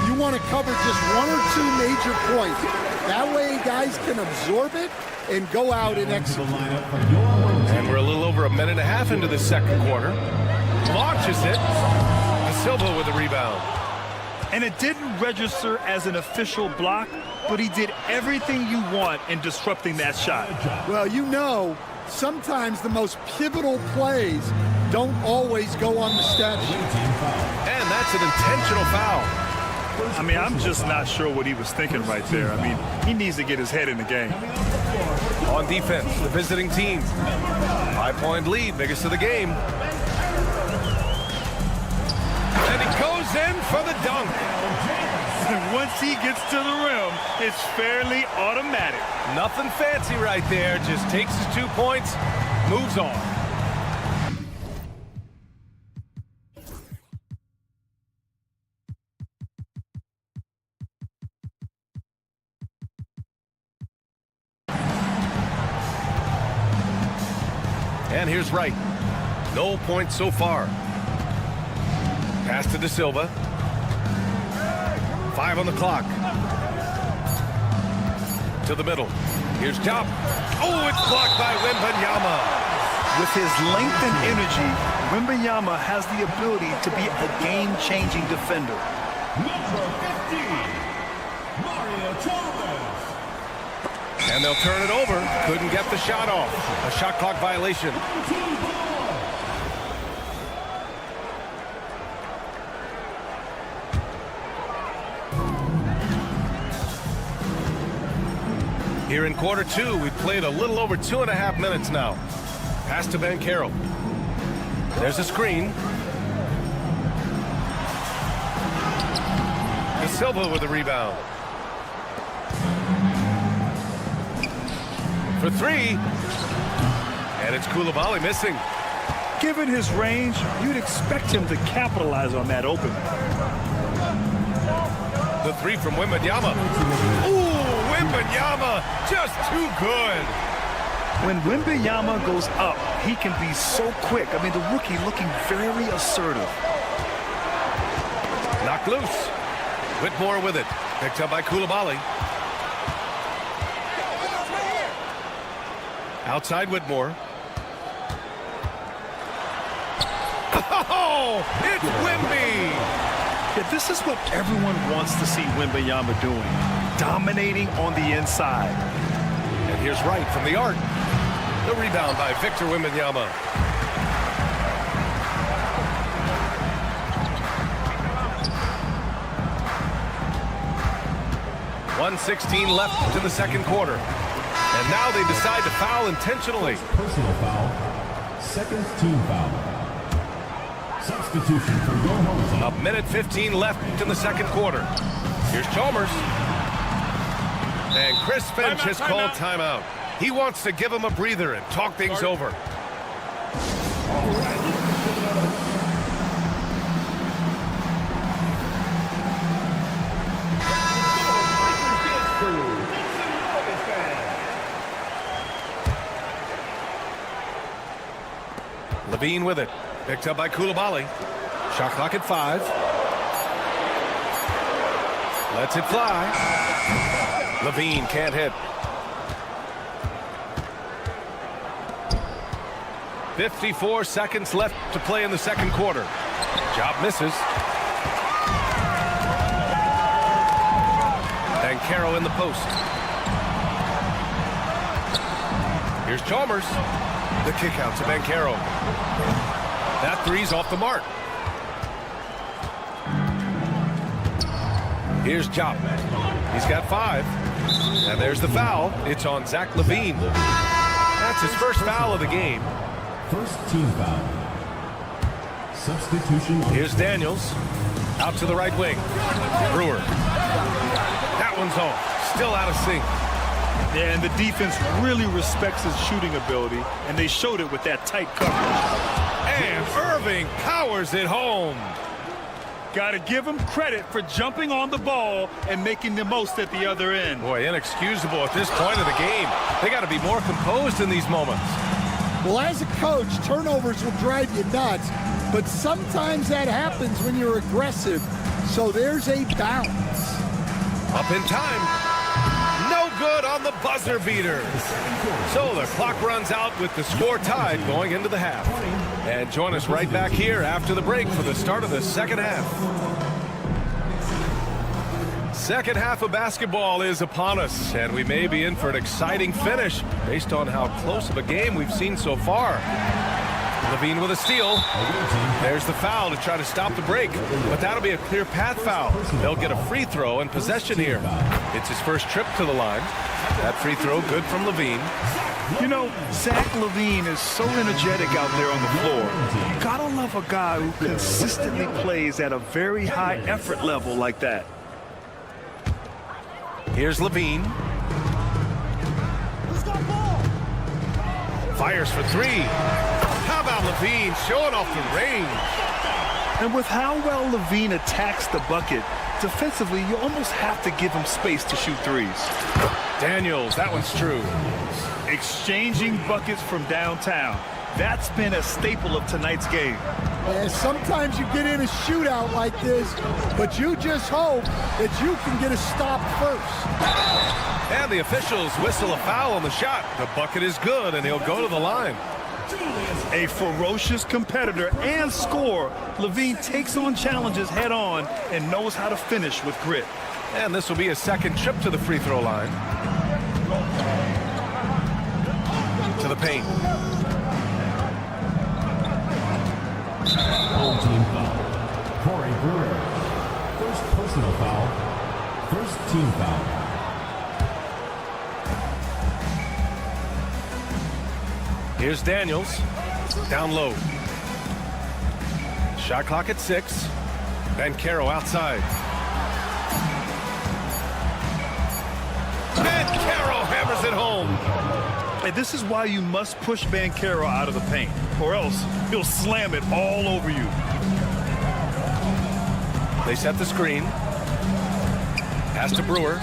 you want to cover just 1 or 2 major points. That way guys can absorb it and go out and execute.
And we're a little over a minute and a half into the second quarter. Launches it. De Silva with the rebound.
And it didn't register as an official block, but he did everything you want in disrupting that shot.
Well, you know, sometimes the most pivotal plays don't always go on the stat sheet.
And that's an intentional foul.
I mean, I'm just not sure what he was thinking right there. I mean, he needs to get his head in the game.
On defense, the visiting team. 5-point lead, biggest of the game. And he goes in for the dunk.
And once he gets to the rim, it's fairly automatic.
Nothing fancy right there. Just takes his 2 points, moves on. And here's Wright. No points so far. Pass to De Silva. 5 on the clock. To the middle. Here's Job. Oh, it's blocked by Wembanyama.
With his length and energy, Wembanyama has the ability to be a game-changing defender.
Number 50, Mario Chavez.
And they'll turn it over. Couldn't get the shot off. A shot clock violation. Here in quarter 2, we've played a little over 2.5 minutes now. Pass to Banchero. There's a screen. De Silva with the rebound. For 3. And it's Coulibaly missing.
Given his range, you'd expect him to capitalize on that opening.
The 3 from Wembanyama. Ooh, Wembanyama, just too good.
When Wembanyama goes up, he can be so quick. I mean, the rookie looking very assertive.
Knocked loose. Whitmore with it. Picked up by Coulibaly. Outside Whitmore. Oh, it's Wemby.
Yeah, this is what everyone wants to see Wembanyama doing. Dominating on the inside.
And here's Wright from the arc. The rebound by Victor Wembanyama. .116 left in the second quarter. And now they decide to foul intentionally.
Personal foul. Second team foul. Substitution for your home.
A minute 15 left in the second quarter. Here's Chalmers. And Chris Finch has called timeout. He wants to give him a breather and talk things over. Levine with it. Picked up by Coulibaly. Shot clock at 5. Lets it fly. Levine can't hit. 54 seconds left to play in the second quarter. Job misses. Banchero in the post. Here's Chalmers. The kick out to Banchero. That three's off the mark. Here's Job. He's got 5. And there's the foul. It's on Zach LaVine. That's his first foul of the game.
First team foul. Substitution.
Here's Daniels. Out to the right wing. Brewer. That one's off. Still out of sync.
Yeah, and the defense really respects his shooting ability, and they showed it with that tight coverage.
And Irving powers it home.
Got to give him credit for jumping on the ball and making the most at the other end.
Boy, inexcusable at this point of the game. They got to be more composed in these moments.
Well, as a coach, turnovers will drive you nuts, but sometimes that happens when you're aggressive. So there's a balance.
Up in time. No good on the buzzer beater. So the clock runs out with the score tied going into the half. And join us right back here after the break for the start of the second half. Second half of basketball is upon us, and we may be in for an exciting finish based on how close of a game we've seen so far. Levine with a steal. There's the foul to try to stop the break, but that'll be a clear path foul. They'll get a free throw and possession here. It's his first trip to the line. That free throw good from Levine.
You know, Zach Levine is so energetic out there on the floor. You gotta love a guy who consistently plays at a very high effort level like that.
Here's Levine. Fires for three. How about Levine showing off the range?
And with how well Levine attacks the bucket, defensively, you almost have to give him space to shoot threes.
Daniels, that one's true.
Exchanging buckets from downtown. That's been a staple of tonight's game.
And sometimes you get in a shootout like this, but you just hope that you can get a stop first.
And the officials whistle a foul on the shot. The bucket is good, and he'll go to the line.
A ferocious competitor and scorer, Levine takes on challenges head on and knows how to finish with grit.
And this will be his second trip to the free throw line. To the paint.
Home team foul. Corey Brewer. First personal foul. First team foul.
Here's Daniels. Down low. Shot clock at 6. Bancaro outside. Bancaro hammers it home.
And this is why you must push Bancaro out of the paint, or else he'll slam it all over you.
They set the screen. Pass to Brewer.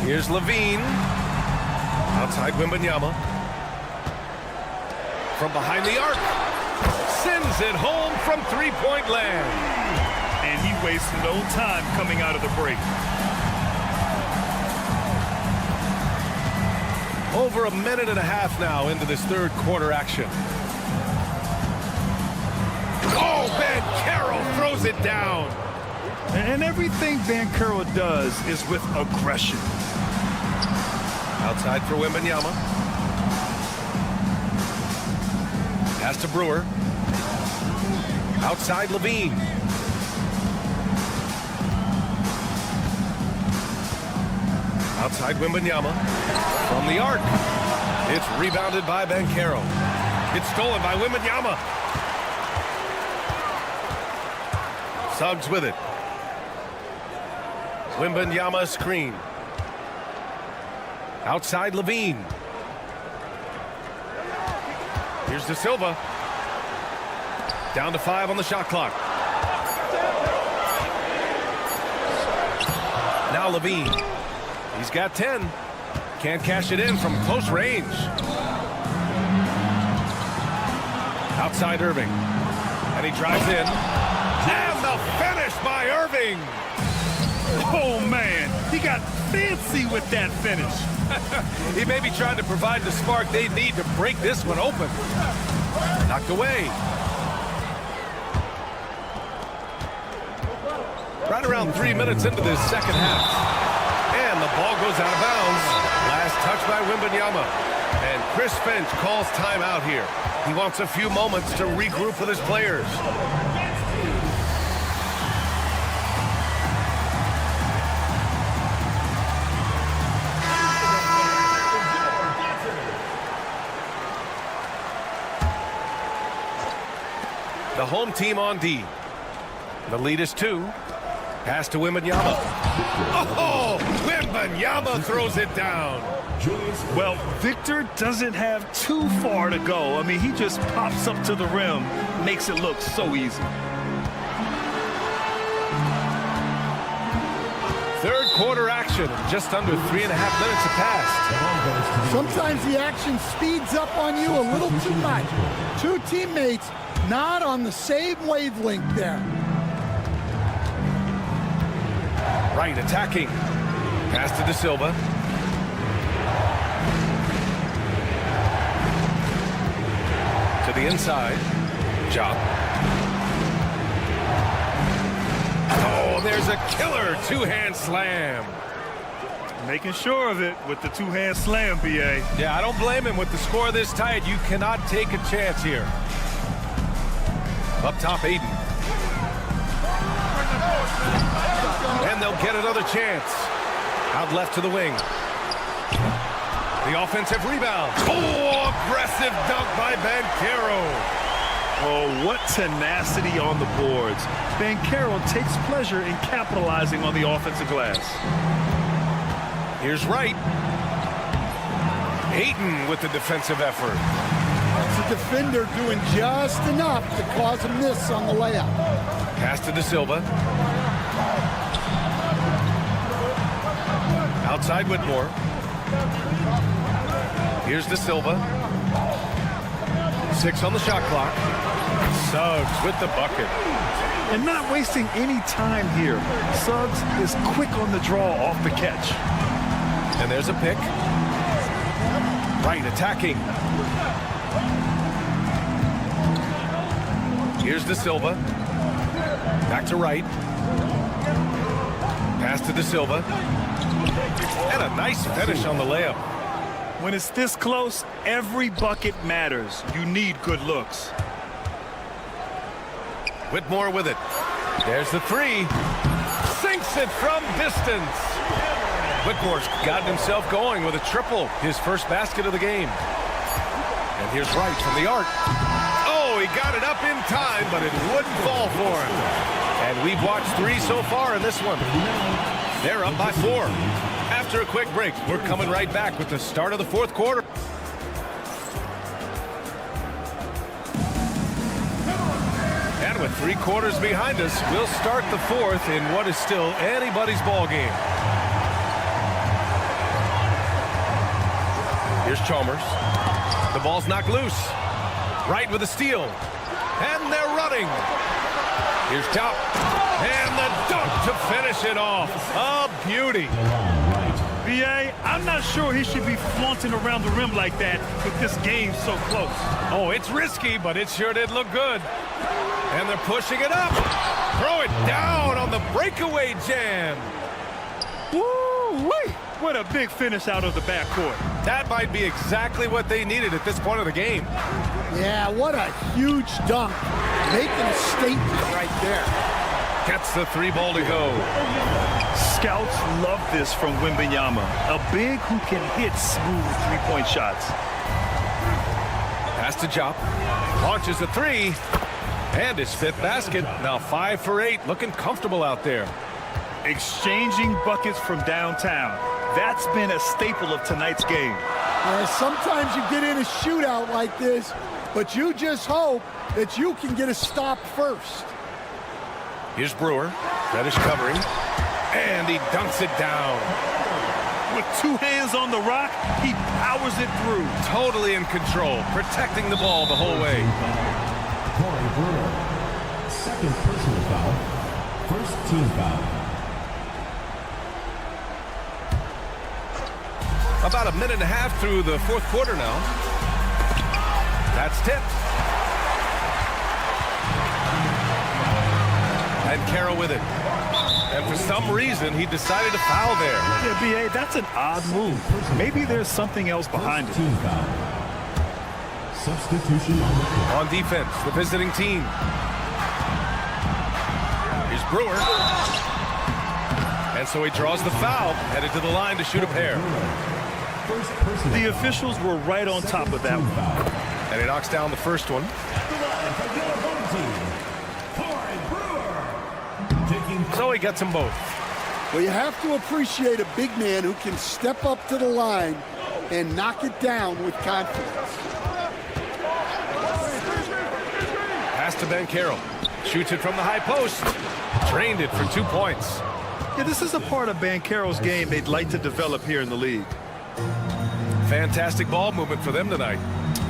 Here's Levine. Outside Wembanyama. From behind the arc. Sends it home from three-point land.
And he wastes no time coming out of the break.
Over a minute and a half now into this third quarter action. Oh, Bancaro throws it down.
And everything Bancaro does is with aggression.
Outside for Wembanyama. Pass to Brewer. Outside Levine. Outside Wembanyama. From the arc. It's rebounded by Bancaro. It's stolen by Wembanyama. Suggs with it. Wembanyama screen. Outside Levine. Here's De Silva. Down to 5 on the shot clock. Now Levine. He's got 10. Can't cash it in from close range. Outside Irving. And he drives in. And the finish by Irving.
Oh, man, he got fancy with that finish.
He may be trying to provide the spark they need to break this one open. Knocked away. Right around 3 minutes into this second half. And the ball goes out of bounds. Last touch by Wembanyama. And Chris Finch calls timeout here. He wants a few moments to regroup with his players. The home team on D. The lead is 2. Pass to Wembanyama. Oh, Wembanyama throws it down.
Well, Victor doesn't have too far to go. I mean, he just pops up to the rim, makes it look so easy.
Third quarter action. Just under 3.5 minutes have passed.
Sometimes the action speeds up on you a little too much. Two teammates not on the same wavelength there.
Right, attacking. Pass to De Silva. To the inside. Job. delivers a killer two-hand slam.
Making sure of it with the two-hand slam, B.A.
Yeah, I don't blame him. With the score this tight, you cannot take a chance here. Up top, Aiden. And they'll get another chance. Out left to the wing. The offensive rebound. Oh, aggressive dunk by Banchero.
Oh, what tenacity on the boards. Banchero takes pleasure in capitalizing on the offensive glass.
Here's Wright. Ayton with the defensive effort.
It's the defender doing just enough to cause a miss on the layup.
Pass to De Silva. Outside Whitmore. Here's De Silva. 6 on the shot clock. Suggs with the bucket.
And not wasting any time here. Suggs is quick on the draw off the catch.
And there's a pick. Wright attacking. Here's De Silva. Back to Wright. Pass to De Silva. And a nice finish on the layup.
When it's this close, every bucket matters. You need good looks.
Whitmore with it. There's the three. Sinks it from distance. Whitmore's gotten himself going with a triple. His first basket of the game. And here's Wright from the arc. Oh, he got it up in time, but it wouldn't fall for him. And we've watched 3 so far in this one. They're up by 4. After a quick break, we're coming right back with the start of the 4th quarter. And with 3 quarters behind us, we'll start the 4th in what is still anybody's ball game. Here's Chalmers. The ball's knocked loose. Wright with a steal. And they're running. Here's Top. And the dunk to finish it off. A beauty.
B.A., I'm not sure he should be flaunting around the rim like that with this game so close.
Oh, it's risky, but it sure did look good. And they're pushing it up. Throw it down on the breakaway jam.
Woo-wee! What a big finish out of the backcourt.
That might be exactly what they needed at this point of the game.
Yeah, what a huge dunk. Making a statement right there.
Gets the 3 ball to go.
Scouts love this from Wembanyama. A big who can hit smooth three-point shots.
Pass to Jop. Launches a 3. And his 5th basket. Now 5 for 8. Looking comfortable out there.
Exchanging buckets from downtown. That's been a staple of tonight's game.
Sometimes you get in a shootout like this, but you just hope that you can get a stop first.
Here's Brewer. Reddish covering. And he dunks it down.
With 2 hands on the rock, he powers it through.
Totally in control, protecting the ball the whole way.
Corey Brewer. 2nd personal foul. 1st team foul.
About a minute and a half through the 4th quarter now. That's tipped. And Carroll with it. And for some reason, he decided to foul there.
Yeah, B.A., that's an odd move. Maybe there's something else behind it.
Team foul. Substitution on the court.
On defense, the visiting team. Here's Brewer. And so he draws the foul, headed to the line to shoot a pair.
The officials were right on top of that one.
And he knocks down the first one. So he gets them both.
Well, you have to appreciate a big man who can step up to the line and knock it down with confidence.
Pass to Banchero. Shoots it from the high post. Drained it for 2 points.
Yeah, this is a part of Banchero's game they'd like to develop here in the league.
Fantastic ball movement for them tonight.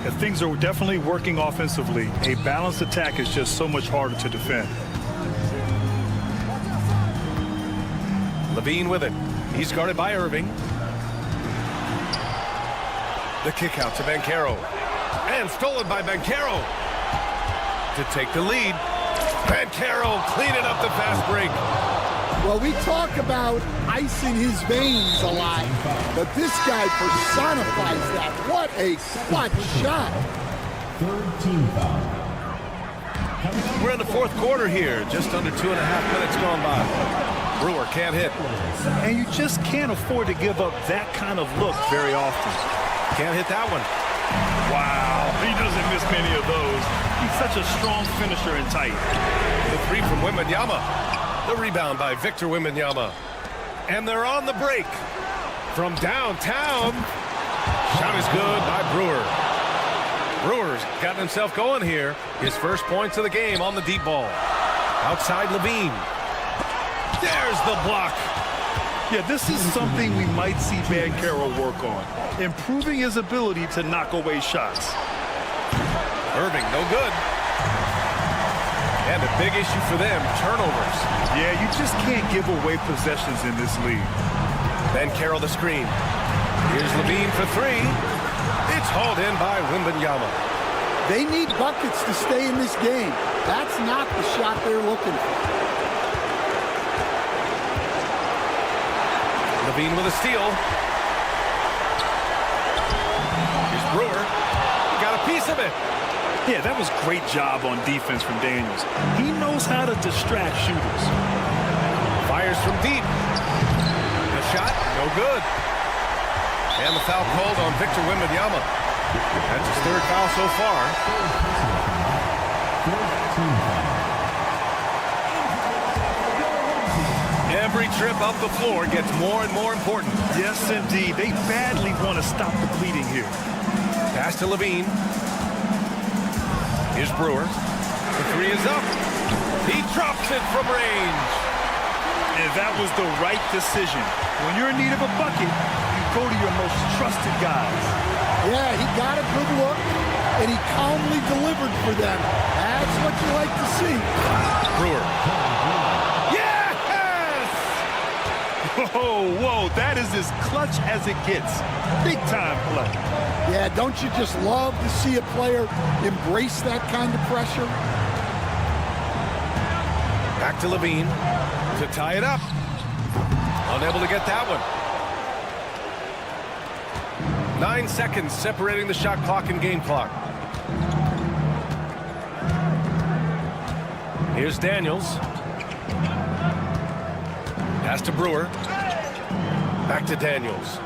And things are definitely working offensively. A balanced attack is just so much harder to defend.
Levine with it. He's guarded by Irving. The kick out to Banchero. And stolen by Banchero. To take the lead. Banchero cleaning up the fast break.
Well, we talk about ice in his veins a lot, but this guy personifies that. What a clutch shot.
Third team foul.
We're in the fourth quarter here. Just under 2.5 minutes gone by. Brewer can't hit.
And you just can't afford to give up that kind of look very often.
Can't hit that one.
Wow, he doesn't miss many of those. He's such a strong finisher and tight.
The three from Wembanyama. The rebound by Victor Wembanyama. And they're on the break. From downtown. Shot is good by Brewer. Brewer's gotten himself going here. His first points of the game on the deep ball. Outside Levine. There's the block.
Yeah, this is something we might see Banchero work on. Improving his ability to knock away shots.
Irving, no good. And a big issue for them, turnovers.
Yeah, you just can't give away possessions in this league.
Banchero the screen. Here's Levine for three. It's hauled in by Wembanyama.
They need buckets to stay in this game. That's not the shot they're looking for.
Levine with a steal. Here's Brewer. He got a piece of it.
Yeah, that was great job on defense from Daniels. He knows how to distract shooters.
Fires from deep. The shot, no good. And the foul called on Victor Wembanyama. That's his third foul so far. Every trip up the floor gets more and more important.
Yes, indeed. They badly want to stop the bleeding here.
Pass to Levine. Here's Brewer. The three is up. He drops it from range.
And that was the right decision. When you're in need of a bucket, you go to your most trusted guys.
Yeah, he got a good look, and he calmly delivered for them. That's what you like to see.
Brewer. Yes!
Whoa, that is as clutch as it gets. Big time play.
Yeah, don't you just love to see a player embrace that kind of pressure?
Back to Levine to tie it up. Unable to get that one. 9 seconds separating the shot clock and game clock. Here's Daniels. Pass to Brewer. Back to Daniels.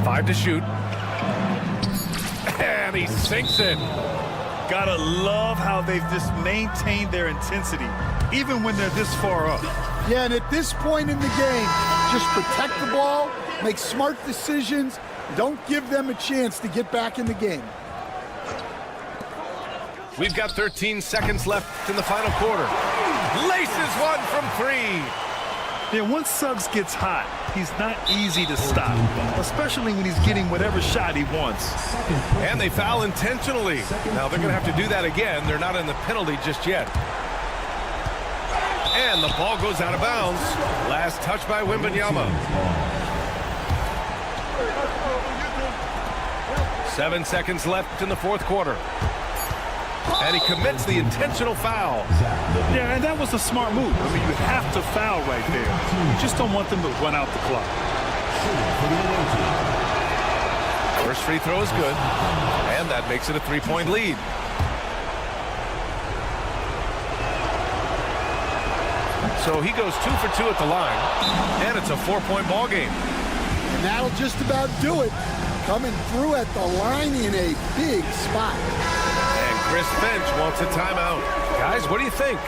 5 to shoot. And he sinks it.
Gotta love how they've just maintained their intensity, even when they're this far up.
Yeah, and at this point in the game, just protect the ball, make smart decisions, don't give them a chance to get back in the game.
We've got 13 seconds left in the final quarter. Laces one from three.
Yeah, once Suggs gets hot, he's not easy to stop, especially when he's getting whatever shot he wants.
And they foul intentionally. Now they're going to have to do that again. They're not in the penalty just yet. And the ball goes out of bounds. Last touch by Wembanyama. 7 seconds left in the fourth quarter. And he commits the intentional foul.
Yeah, and that was a smart move. I mean, you have to foul right there. You just don't want them to run out the clock.
First free throw is good. And that makes it a 3-point lead. So he goes 2 for 2 at the line. And it's a 4-point ball game.
And that'll just about do it. Coming through at the line in a big spot.
Chris Finch wants a timeout. Guys, what do you think?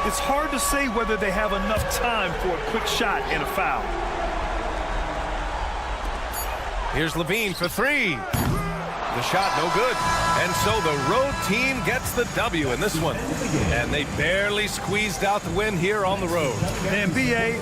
It's hard to say whether they have enough time for a quick shot and a foul.
Here's Levine for three. The shot no good. And so the road team gets the W in this one. And they barely squeezed out the win here on the road.
And B.A.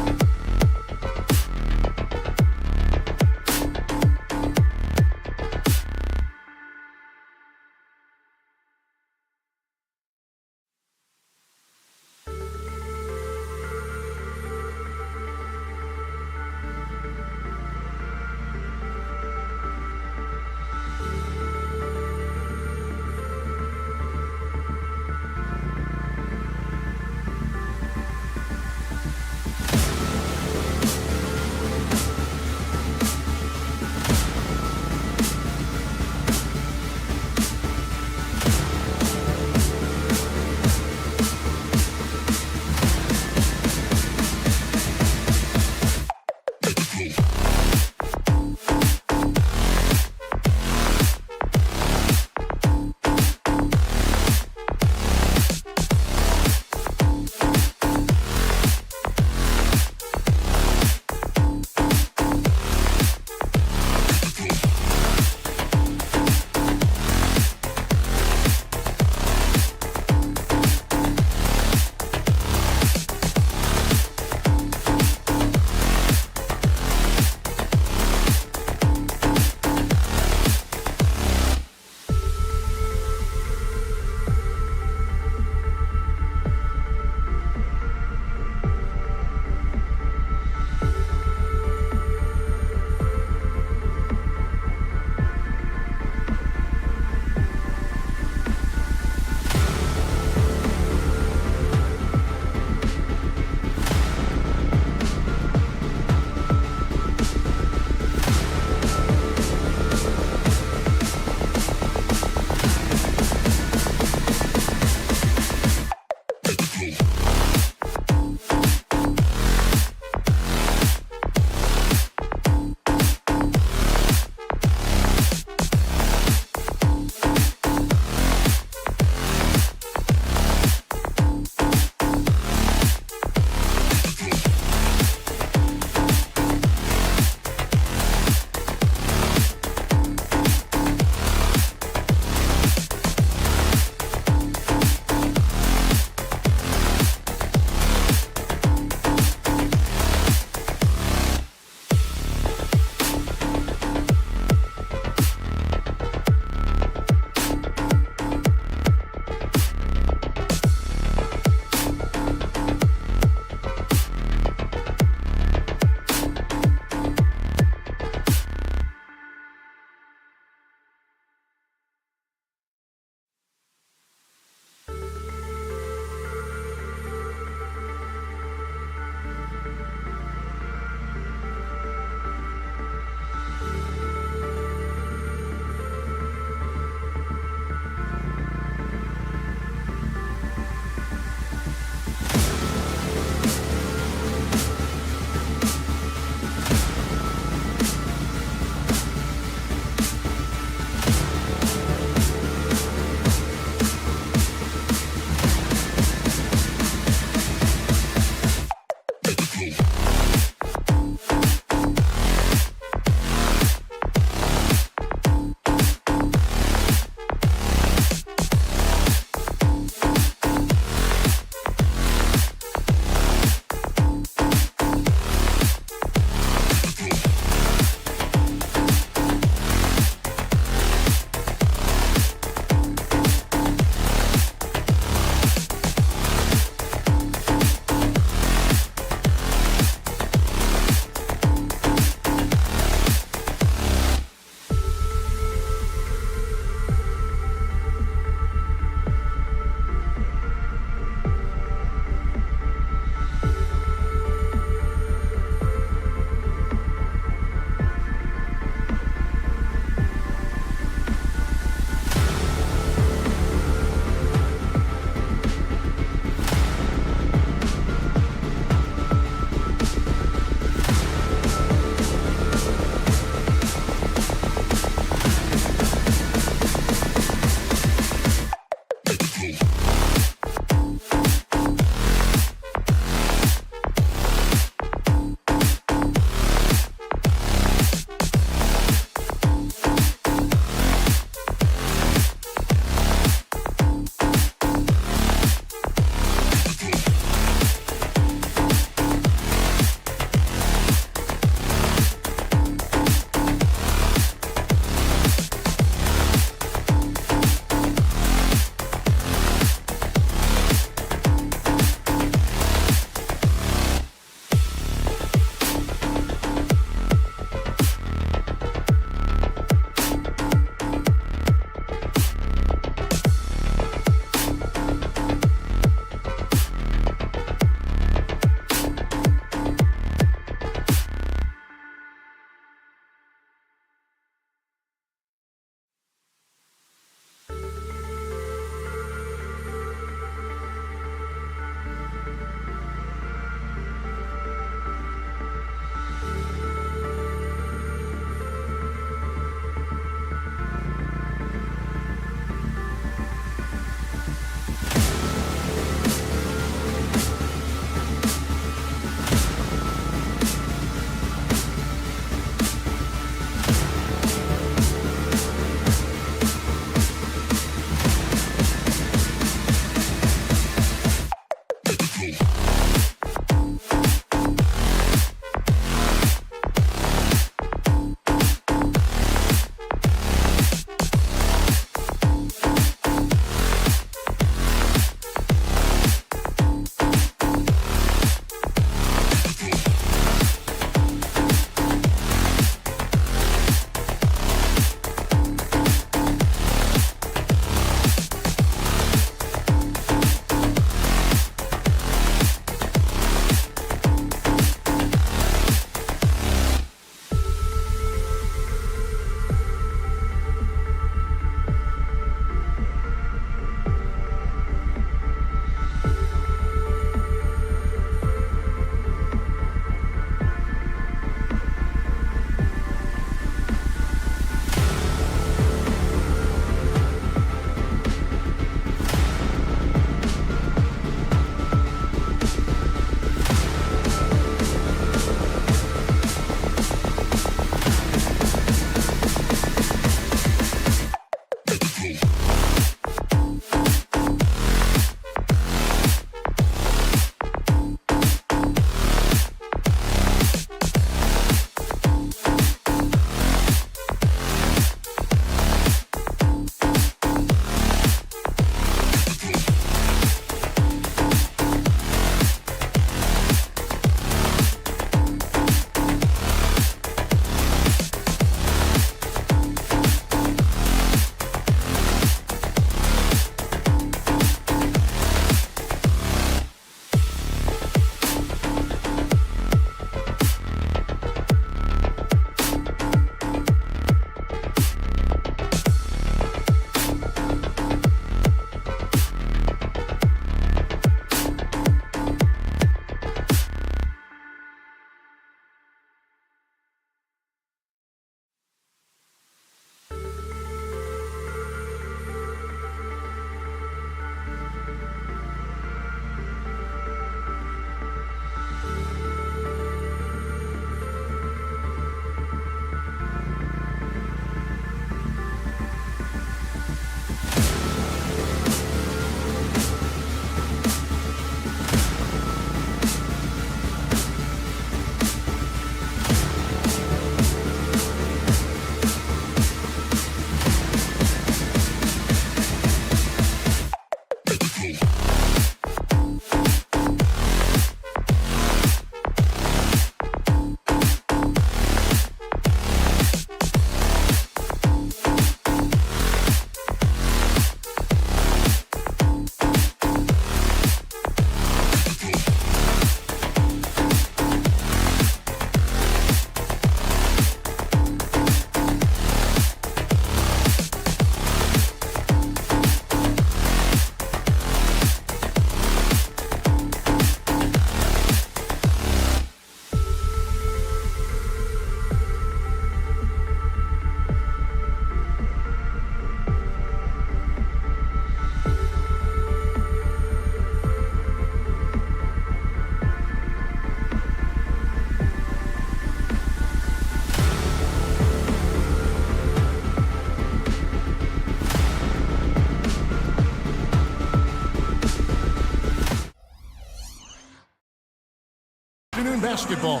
afternoon basketball.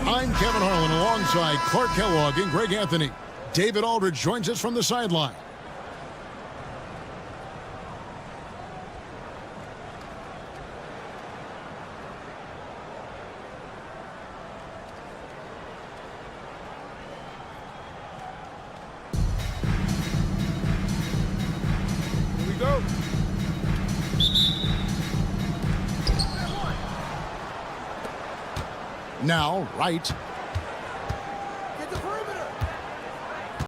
I'm Kevin Harlan alongside Clark Kellogg and Greg Anthony. David Aldridge joins us from the sideline.
Go.
Now, Wright